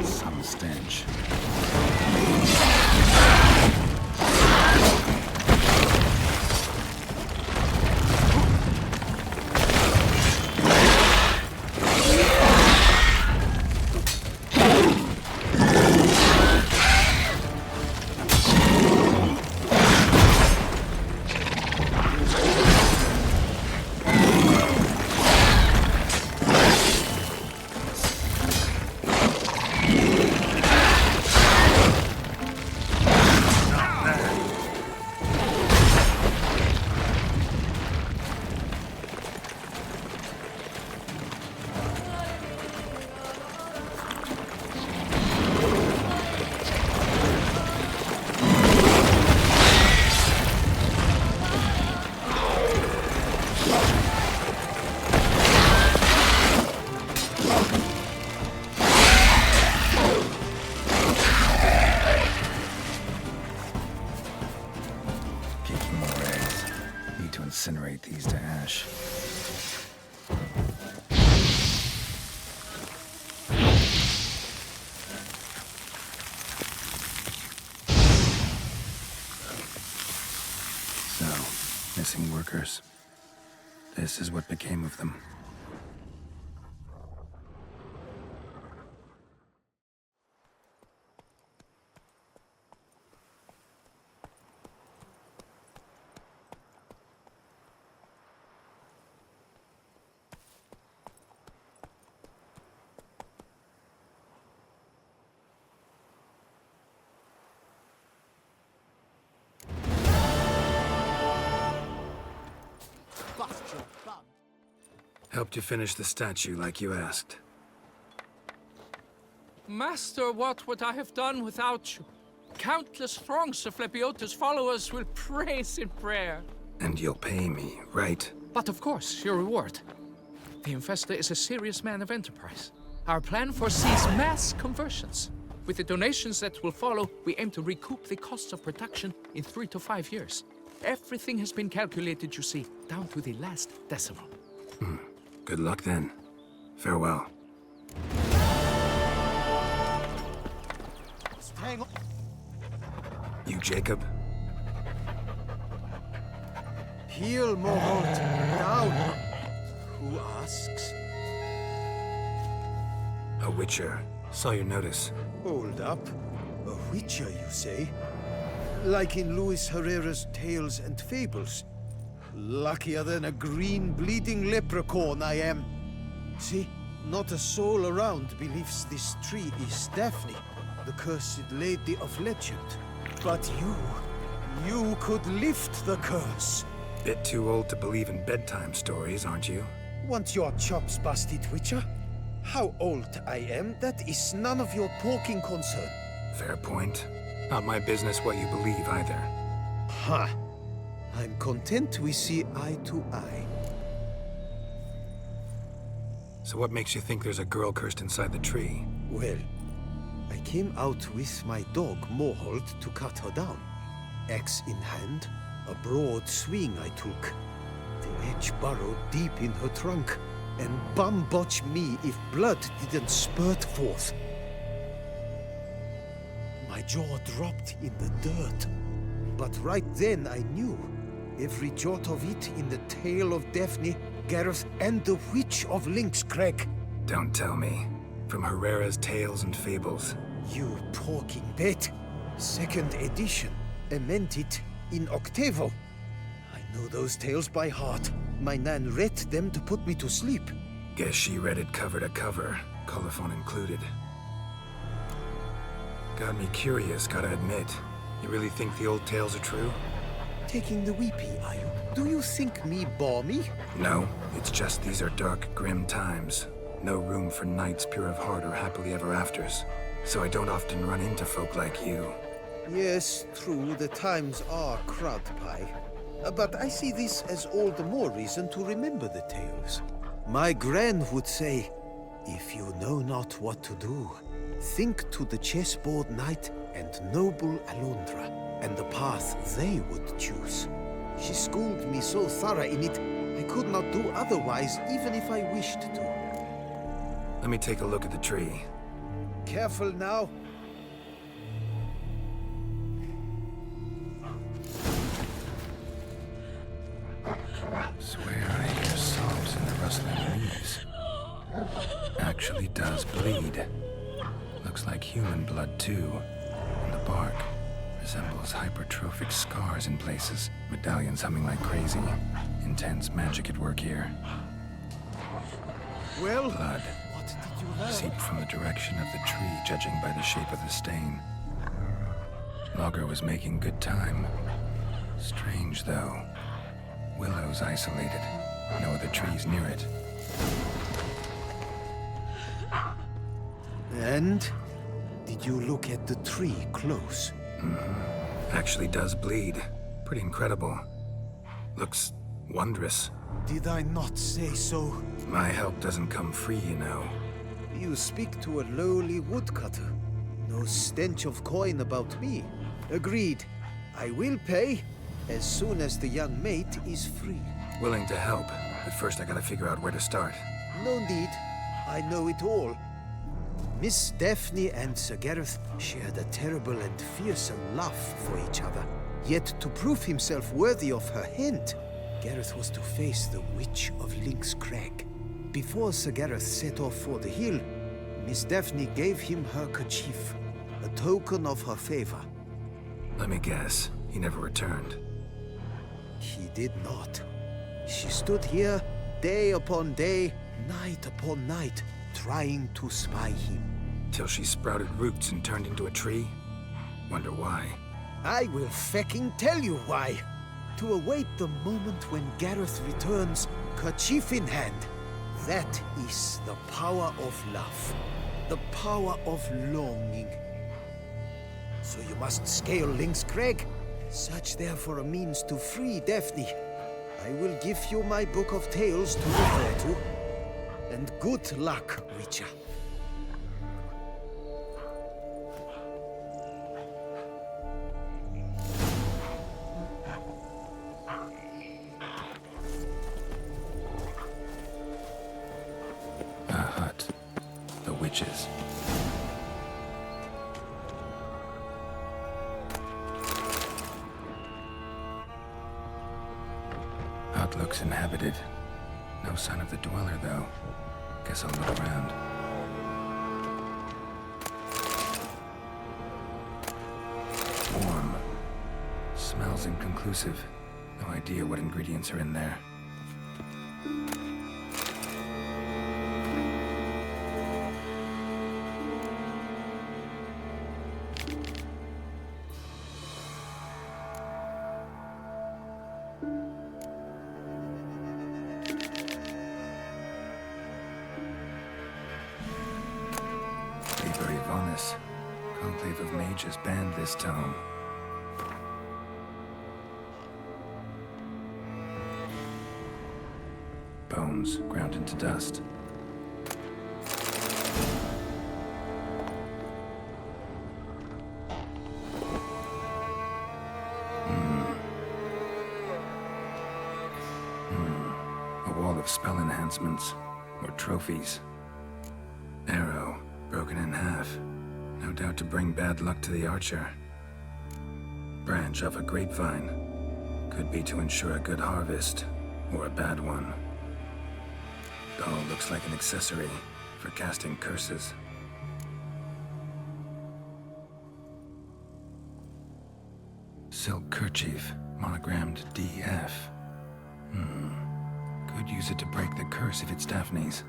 Some stench. Incinerate these to ash. missing workers. This is what became of them. Helped you finish the statue like you asked. Master, what would I have done without you? Countless throngs of Lepiota's followers will praise in prayer. And you'll pay me, right? But of course, your reward. The Infestor is a serious man of enterprise. Our plan foresees mass conversions. With the donations that will follow, we aim to recoup the costs of production in 3 to 5 years. Everything has been calculated, you see, down to the last decimal. Good luck then. Farewell. You, Jacob? Heel, Moholt. Down. Who asks? A witcher. Saw your notice. Hold up. A witcher, you say? Like in Luis Herrera's Tales and Fables. Luckier than a green bleeding leprechaun I am. See, not a soul around believes this tree is Daphne, the cursed lady of legend. But you could lift the curse. Bit too old to believe in bedtime stories, aren't you? Want your chops busted, Witcher? How old I am, that is none of your talking concern. Fair point. Not my business what you believe either. Ha! I'm content we see eye to eye. So what makes you think there's a girl cursed inside the tree? Well, I came out with my dog Moholt to cut her down. Axe in hand, a broad swing I took. The edge burrowed deep in her trunk, and bum botch me if blood didn't spurt forth. My jaw dropped in the dirt. But right then I knew. Every jot of it in the tale of Daphne, Gareth, and the Witch of Lynx Crag. Don't tell me. From Herrera's Tales and Fables. You talking bet. 2nd edition. Amended in octavo. I know those tales by heart. My nan read them to put me to sleep. Guess she read it cover to cover, colophon included. Got me curious, gotta admit. You really think the old tales are true? Taking the weepy, are you? Do you think me balmy? No, it's just these are dark, grim times. No room for knights pure of heart or happily ever afters. So I don't often run into folk like you. Yes, true, the times are crud pie. But I see this as all the more reason to remember the tales. My gran would say, if you know not what to do, think to the chessboard knight and noble Alundra, and the path they would choose. She schooled me so thorough in it, I could not do otherwise, even if I wished to. Let me take a look at the tree. Careful now. Swear I hear sobs in the rustling leaves. Actually does bleed. Looks like human blood too. And the bark resembles hypertrophic scars in places. Medallions humming like crazy. Intense magic at work here. Well, Blood what did you learn? seeped from the direction of the tree, judging by the shape of the stain. Logger was making good time. Strange, though. Willow's isolated. No other trees near it. And? Did you look at the tree close? Actually does bleed. Pretty incredible. Looks wondrous. Did I not say so? My help doesn't come free, you know. You speak to a lowly woodcutter. No stench of coin about me. Agreed. I will pay as soon as the young mate is free. Willing to help, but first I gotta figure out where to start. No need. I know it all. Miss Daphne and Sir Gareth shared a terrible and fearsome love for each other. Yet to prove himself worthy of her hand, Gareth was to face the Witch of Lynx Crag. Before Sir Gareth set off for the hill, Miss Daphne gave him her kerchief, a token of her favor. Let me guess, he never returned. He did not. She stood here, day upon day, night upon night, trying to spy him. Till she sprouted roots and turned into a tree? Wonder why. I will fecking tell you why. To await the moment when Gareth returns, kerchief in hand. That is the power of love. The power of longing. So you must scale Lynx Crag. Search there for a means to free Daphne. I will give you my book of tales to refer to. And good luck, Witcher. A hut. The witches. Hut looks inhabited. No sign of the dweller, though. Guess I'll look around. Warm. Smells inconclusive. No idea what ingredients are in there. Conclave of mages banned this tome. Bones ground into dust. A wall of spell enhancements, or trophies. Arrow, broken in half. No doubt to bring bad luck to the archer. Branch of a grapevine. Could be to ensure a good harvest, or a bad one. All looks like an accessory for casting curses. Silk kerchief, monogrammed DF. Could use it to break the curse if it's Daphne's.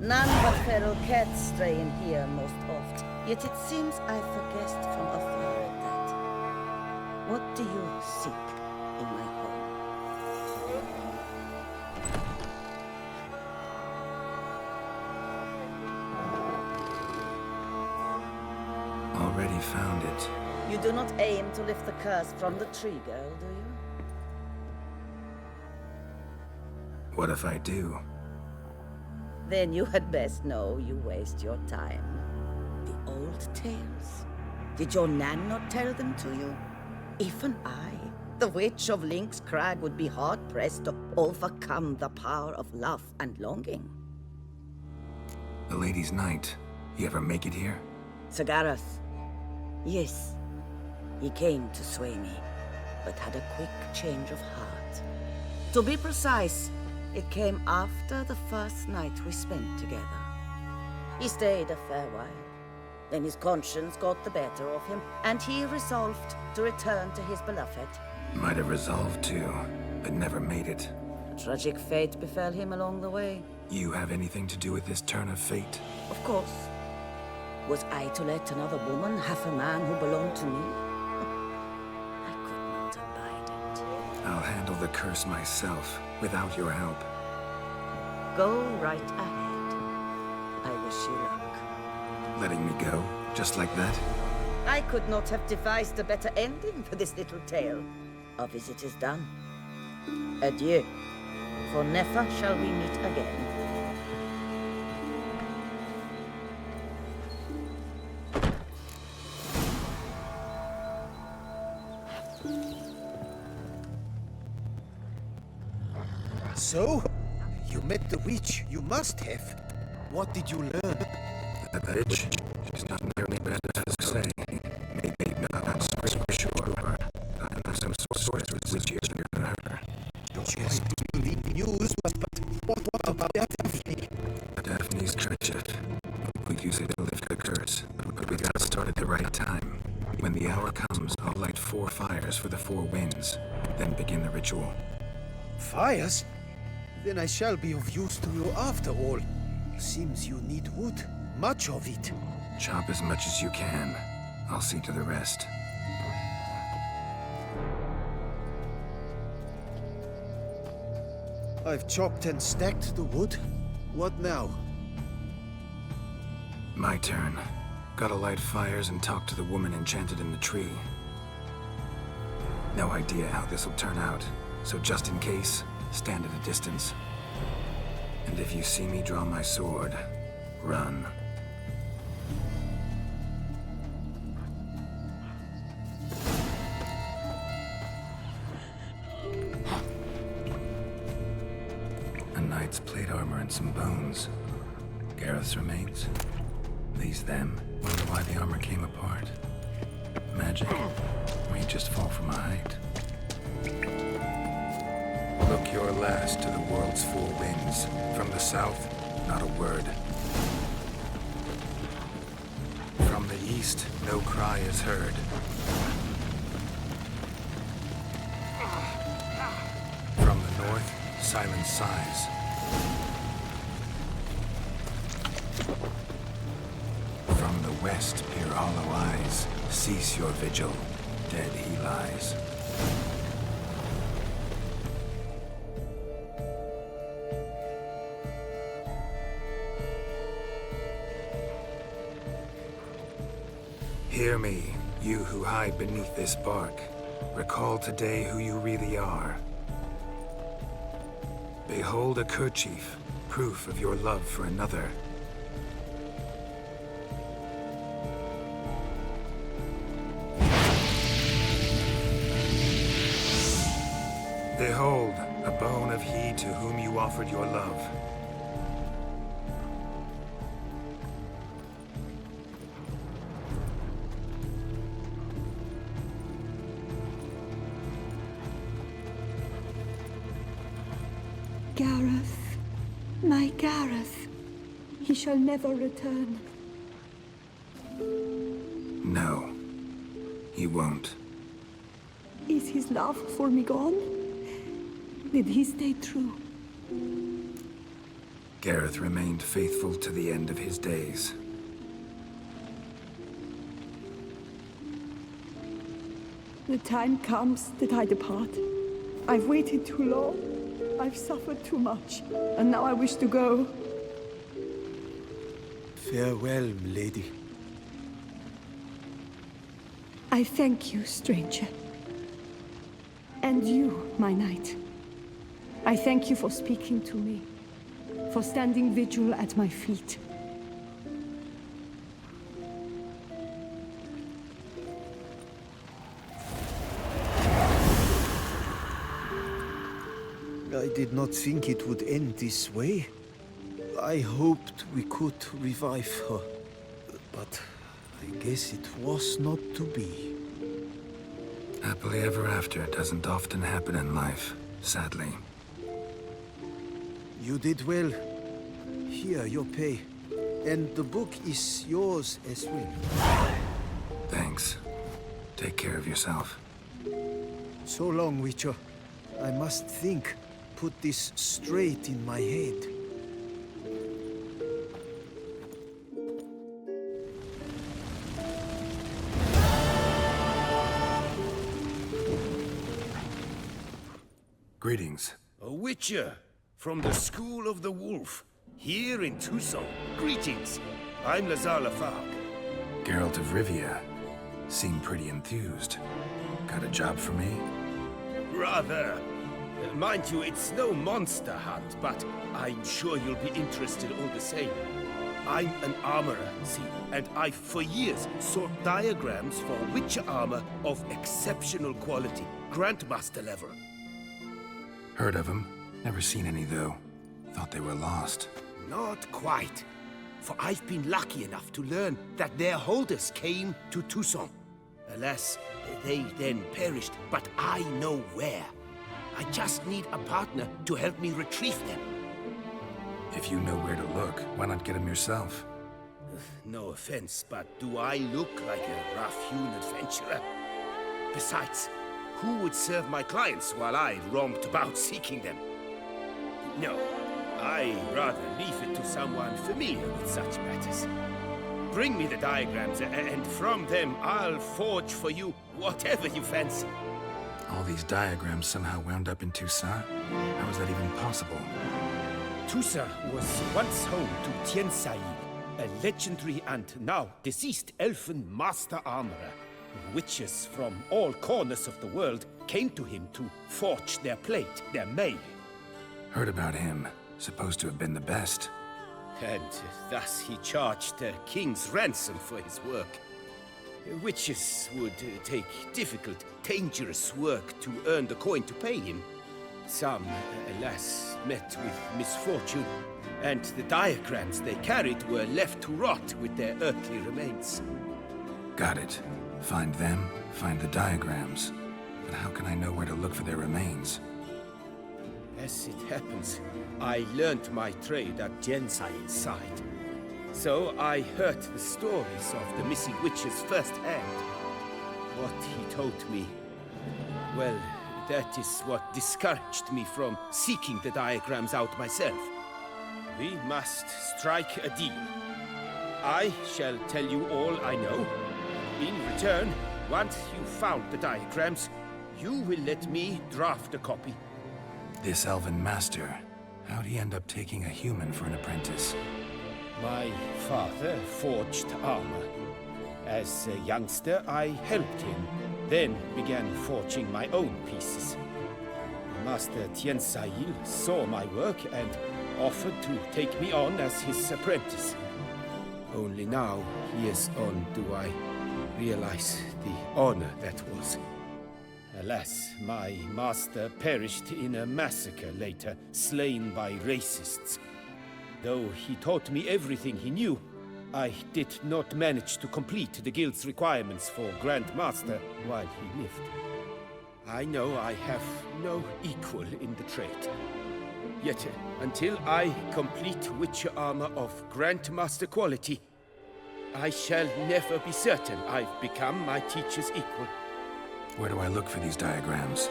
None but feral cats stray in here most oft. Yet it seems I've guessed from afar at that. What do you seek in my home? Already found it. You do not aim to lift the curse from the tree girl, do you? What if I do? Then you had best know you waste your time. The old tales? Did your Nan not tell them to you? Even I, the Witch of Lynx Crag, would be hard-pressed to overcome the power of love and longing. The Lady's Knight. You ever make it here? Sir Gareth. Yes. He came to sway me, but had a quick change of heart. To be precise, it came after the first night we spent together. He stayed a fair while. Then his conscience got the better of him, and he resolved to return to his beloved. Might have resolved to, but never made it. A tragic fate befell him along the way. You have anything to do with this turn of fate? Of course. Was I to let another woman have a man who belonged to me? I could not abide it. I'll handle the curse myself, without your help. Go right ahead. I wish you luck. Letting me go, just like that? I could not have devised a better ending for this little tale. Our visit is done. Adieu, for never shall we meet again. So, you met the witch. You must have. What did you learn? The witch? She's not nearly bad to say. Maybe not so sure, but I know some sorcerers this year. light 4 fires for the 4 winds, then begin the ritual. Fires? Then I shall be of use to you after all. Seems you need wood. Much of it. Chop as much as you can. I'll see to the rest. I've chopped and stacked the wood. What now? My turn. Gotta light fires and talk to the woman enchanted in the tree. No idea how this'll turn out, so just in case, stand at a distance. And if you see me draw my sword, run. A knight's plate armor and some bones. Gareth's remains. These them. Wonder why the armor came apart. Magic. Or you just fall from a height. Look your last to the world's 4 winds. From the south, not a word. From the east, no cry is heard. From the north, silence sighs. From the west, peer hollow eyes. Cease your vigil. Dead he lies. Hear me, you who hide beneath this bark. Recall today who you really are. Behold a kerchief, proof of your love for another. Behold, a bone of he to whom you offered your love. Gareth, my Gareth, he shall never return. No, he won't. Is his love for me gone? Did he stay true? Gareth remained faithful to the end of his days. The time comes that I depart. I've waited too long. I've suffered too much. And now I wish to go. Farewell, lady. I thank you, stranger. And you, my knight. I thank you for speaking to me, for standing vigil at my feet. I did not think it would end this way. I hoped we could revive her, but I guess it was not to be. Happily ever after doesn't often happen in life, sadly. You did well. Here, your pay. And the book is yours as well. Thanks. Take care of yourself. So long, Witcher. I must think. Put this straight in my head. Greetings. A Witcher from the School of the Wolf, here in Tucson. Greetings. I'm Lazar Lafargue. Geralt of Rivia. Seem pretty enthused. Got a job for me? Rather. Mind you, it's no monster hunt, but I'm sure you'll be interested all the same. I'm an armorer, see, and I've for years sought diagrams for Witcher armor of exceptional quality, Grandmaster level. Heard of them. Never seen any, though. Thought they were lost. Not quite. For I've been lucky enough to learn that their holders came to Tucson. Alas, they then perished, but I know where. I just need a partner to help me retrieve them. If you know where to look, why not get them yourself? No offense, but do I look like a rough-hewn adventurer? Besides, who would serve my clients while I roamed about seeking them? No, I rather leave it to someone familiar with such matters. Bring me the diagrams, and from them I'll forge for you whatever you fancy. All these diagrams somehow wound up in Toussaint? How is that even possible? Toussaint was once home to Tiansail, a legendary and now deceased elfin master armorer. Witches from all corners of the world came to him to forge their plate, their mail. Heard about him. Supposed to have been the best. And thus he charged a king's ransom for his work. Witches would take difficult, dangerous work to earn the coin to pay him. Some, alas, met with misfortune, and the diagrams they carried were left to rot with their earthly remains. Got it. Find them, find the diagrams. But how can I know where to look for their remains? As it happens, I learned my trade at Tiansail's side. So I heard the stories of the missing witches firsthand. What he told me, well, that is what discouraged me from seeking the diagrams out myself. We must strike a deal. I shall tell you all I know. In return, once you've found the diagrams, you will let me draft a copy. This elven master, how'd he end up taking a human for an apprentice? My father forged armor. As a youngster, I helped him, then began forging my own pieces. Master Tiansail saw my work and offered to take me on as his apprentice. Only now, years on, do I realize the honor that was. Alas, my master perished in a massacre later, slain by racists. Though he taught me everything he knew, I did not manage to complete the guild's requirements for Grand Master while he lived. I know I have no equal in the trade. Yet, until I complete Witcher armor of Grand Master quality, I shall never be certain I've become my teacher's equal. Where do I look for these diagrams?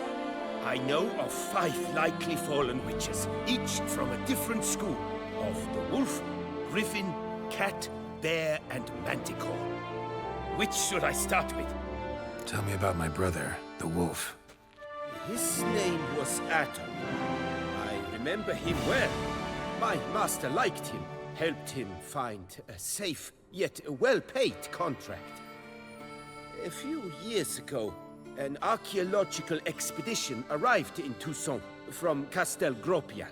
I know of 5 likely fallen witches, each from a different school of the wolf, griffin, cat, bear, and manticore. Which should I start with? Tell me about my brother, the wolf. His name was Atom. I remember him well. My master liked him, helped him find a safe, yet well-paid contract. A few years ago, an archaeological expedition arrived in Toussaint from Castel Gropian.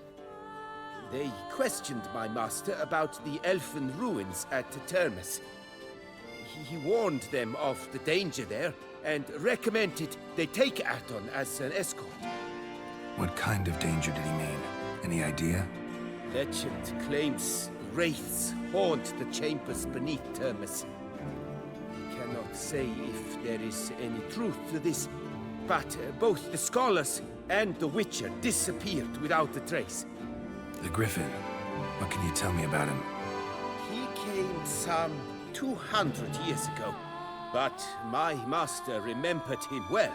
They questioned my master about the elfin ruins at Termes. He warned them of the danger there and recommended they take Aton as an escort. What kind of danger did he mean? Any idea? Legend claims wraiths haunt the chambers beneath Termes. I cannot say if there is any truth to this, but both the scholars and the Witcher disappeared without a trace. The Griffin. What can you tell me about him? He came some 200 years ago, but my master remembered him well.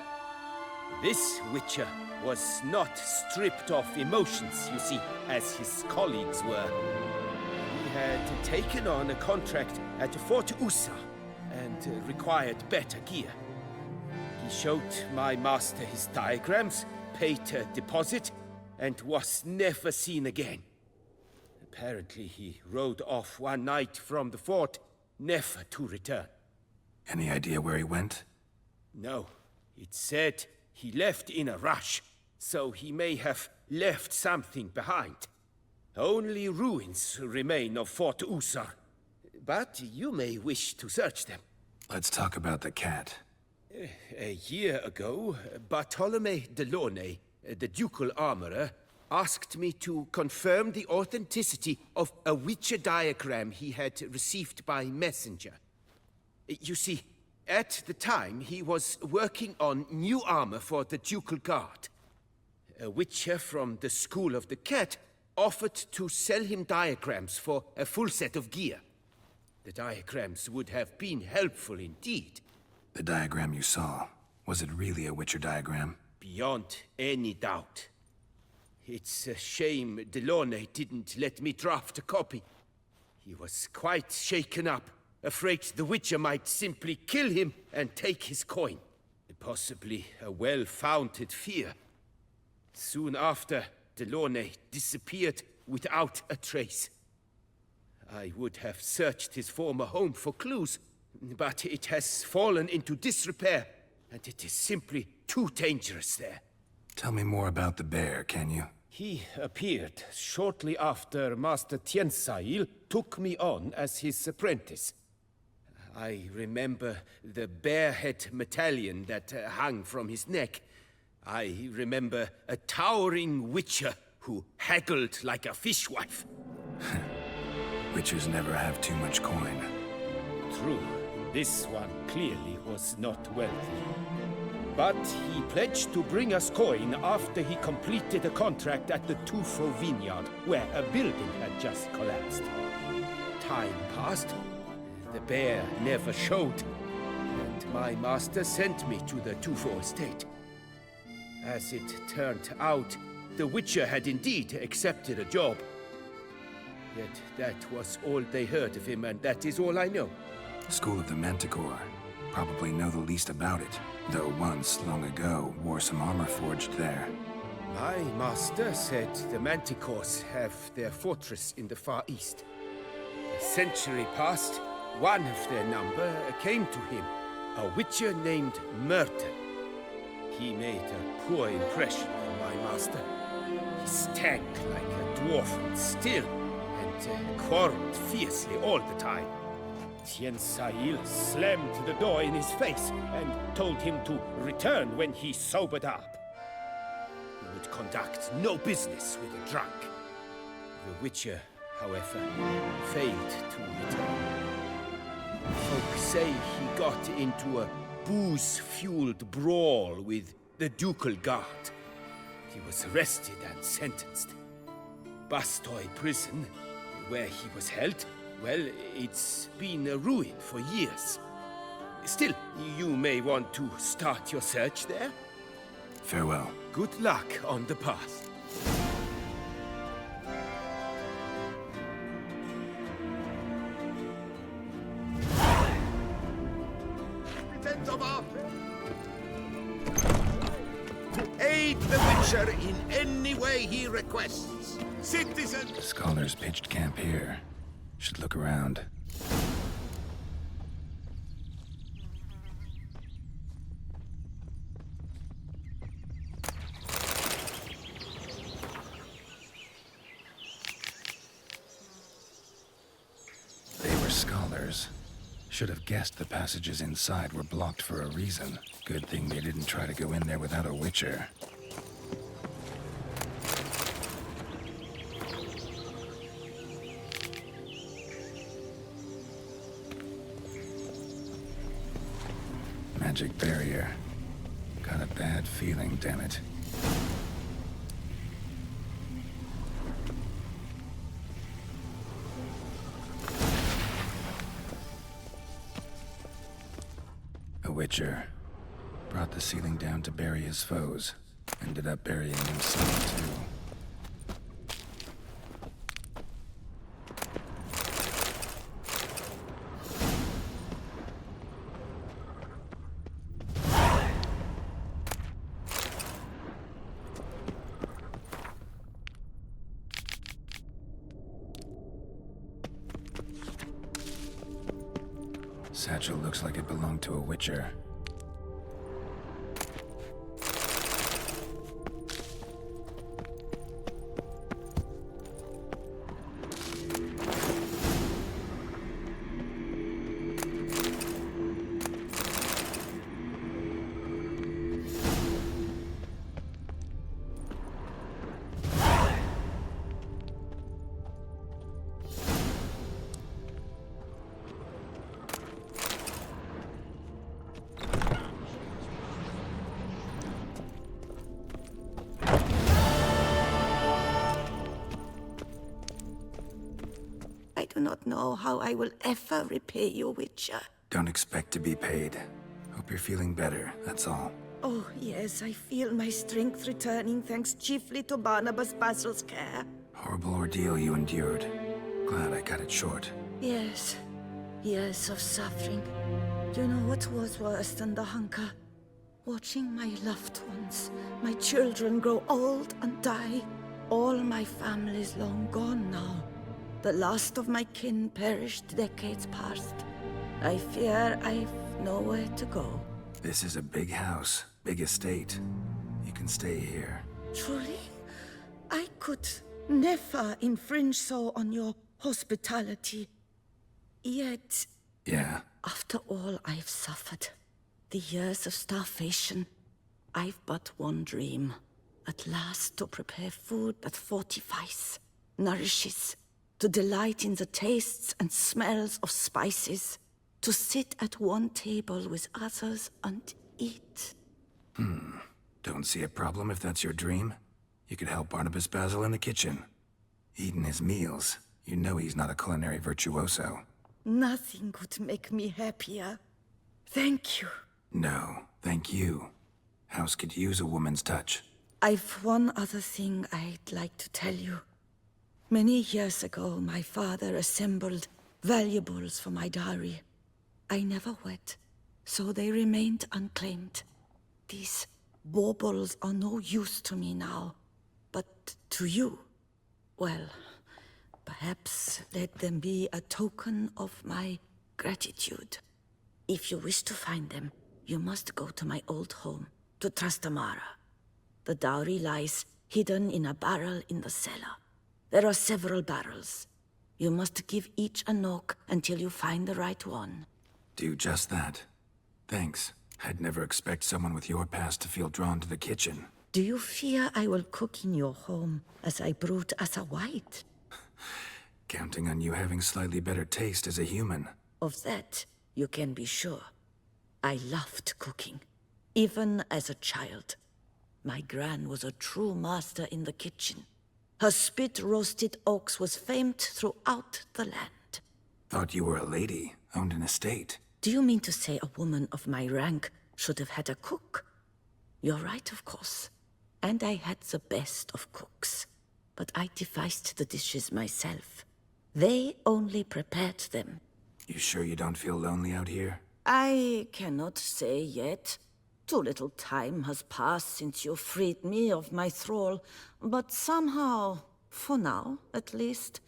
This Witcher was not stripped of emotions, you see, as his colleagues were. He had taken on a contract at Fort Usa and required better gear. He showed my master his diagrams, paid a deposit, and was never seen again. Apparently he rode off one night from the fort, never to return. Any idea where he went? No. It said he left in a rush, so he may have left something behind. Only ruins remain of Fort Usar, but you may wish to search them. Let's talk about the cat. A year ago, Bartolome de Launay, the ducal armorer, asked me to confirm the authenticity of a Witcher diagram he had received by messenger. You see, at the time he was working on new armor for the ducal guard. A Witcher from the School of the Cat offered to sell him diagrams for a full set of gear. The diagrams would have been helpful indeed. The diagram you saw, Was it really a Witcher diagram? Beyond any doubt. It's a shame Delaunay didn't let me draft a copy. He was quite shaken up, afraid the Witcher might simply kill him and take his coin. Possibly a well-founded fear. Soon after, Delaunay disappeared without a trace. I would have searched his former home for clues, but it has fallen into disrepair, and it is simply too dangerous there. Tell me more about the bear, can you? He appeared shortly after Master Tiensail took me on as his apprentice. I remember the bear-head medallion that hung from his neck. I remember a towering witcher who haggled like a fishwife. Witchers never have too much coin. True, this one clearly was not wealthy. But he pledged to bring us coin after he completed a contract at the Tufo vineyard, where a building had just collapsed. Time passed. The bear never showed, and my master sent me to the Tufo estate. As it turned out, the Witcher had indeed accepted a job. Yet that was all they heard of him, and that is all I know. School of the Manticore. Probably know the least about it, though once, long ago, wore some armor forged there. My master said the Manticores have their fortress in the Far East. A century passed. One of their number came to him, a witcher named Merton. He made a poor impression on my master. He stank like a dwarf still, and quarreled fiercely all the time. Tiensail slammed the door in his face and told him to return when he sobered up. He would conduct no business with a drunk. The witcher, however, failed to return. Folk say he got into a booze-fueled brawl with the ducal guard. He was arrested and sentenced. Bastoy prison, where he was held, well, it's been a ruin for years. Still, you may want to start your search there. Farewell. Good luck on the path. To aid the Witcher in any way he requests. Citizens! Scholars pitched camp here. Should look around. They were scholars. Should have guessed the passages inside were blocked for a reason. Good thing they didn't try to go in there without a Witcher. Magic barrier. Got a bad feeling, damn it. A Witcher. Brought the ceiling down to bury his foes. Ended up burying himself, too. Satchel looks like it belonged to a Witcher. I do not know how I will ever repay you, Witcher. Don't expect to be paid. Hope Hope you're feeling better, that's all. Oh, yes, I feel my strength returning thanks chiefly to Barnabas Basil's care. Horrible ordeal you endured. Glad I cut it short. Yes, years of suffering. You know what was worse than the hunger? Watching my loved ones, my children grow old and die. All my family's long gone now. The last of my kin perished decades past. I fear I've nowhere to go. This is a big house, big estate. You can stay here. Truly? I could never infringe so on your hospitality. Yet, Yeah? after all I've suffered, the years of starvation, I've but one dream. At last to prepare food that fortifies, nourishes, to delight in the tastes and smells of spices, to sit at one table with others and eat. Don't see a problem if that's your dream. You could help Barnabas Basil in the kitchen. Eating his meals. You know he's not a culinary virtuoso. Nothing could make me happier. Thank you. No, thank you. House could use a woman's touch. I've one other thing I'd like to tell you. Many years ago, my father assembled valuables for my dowry. I never wed, so they remained unclaimed. These baubles are no use to me now, but to you, well, perhaps let them be a token of my gratitude. If you wish to find them, you must go to my old home, to Trastamara. The dowry lies hidden in a barrel in the cellar. There are several barrels. You must give each a knock until you find the right one. Do just that. Thanks. I'd never expect someone with your past to feel drawn to the kitchen. Do you fear I will cook in your home as I brewed as a white? Counting on you having slightly better taste as a human. Of that, you can be sure. I loved cooking, even as a child. My gran was a true master in the kitchen. Her spit-roasted ox was famed throughout the land. Thought you were a lady, owned an estate. Do you mean to say a woman of my rank should have had a cook? You're right, of course. And I had the best of cooks. But I devised the dishes myself. They only prepared them. You sure you don't feel lonely out here? I cannot say yet. Too little time has passed since you freed me of my thrall, but somehow, for now at least,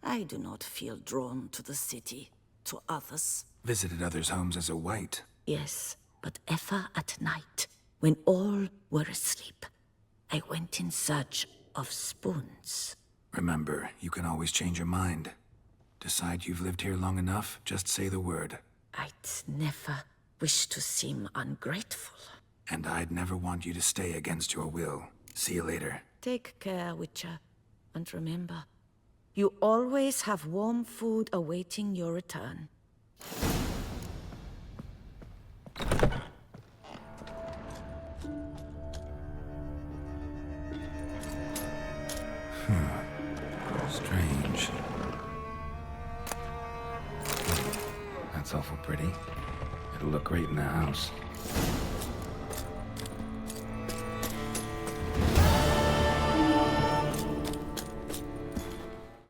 I do not feel drawn to the city, to others. Visited others' homes as a white. Yes, but ever at night, when all were asleep, I went in search of spoons. Remember, you can always change your mind. Decide you've lived here long enough, just say the word. I'd never wish to seem ungrateful. And I'd never want you to stay against your will. See you later. Take care, Witcher. And remember, you always have warm food awaiting your return. Strange. That's awful pretty. It'll look great in the house.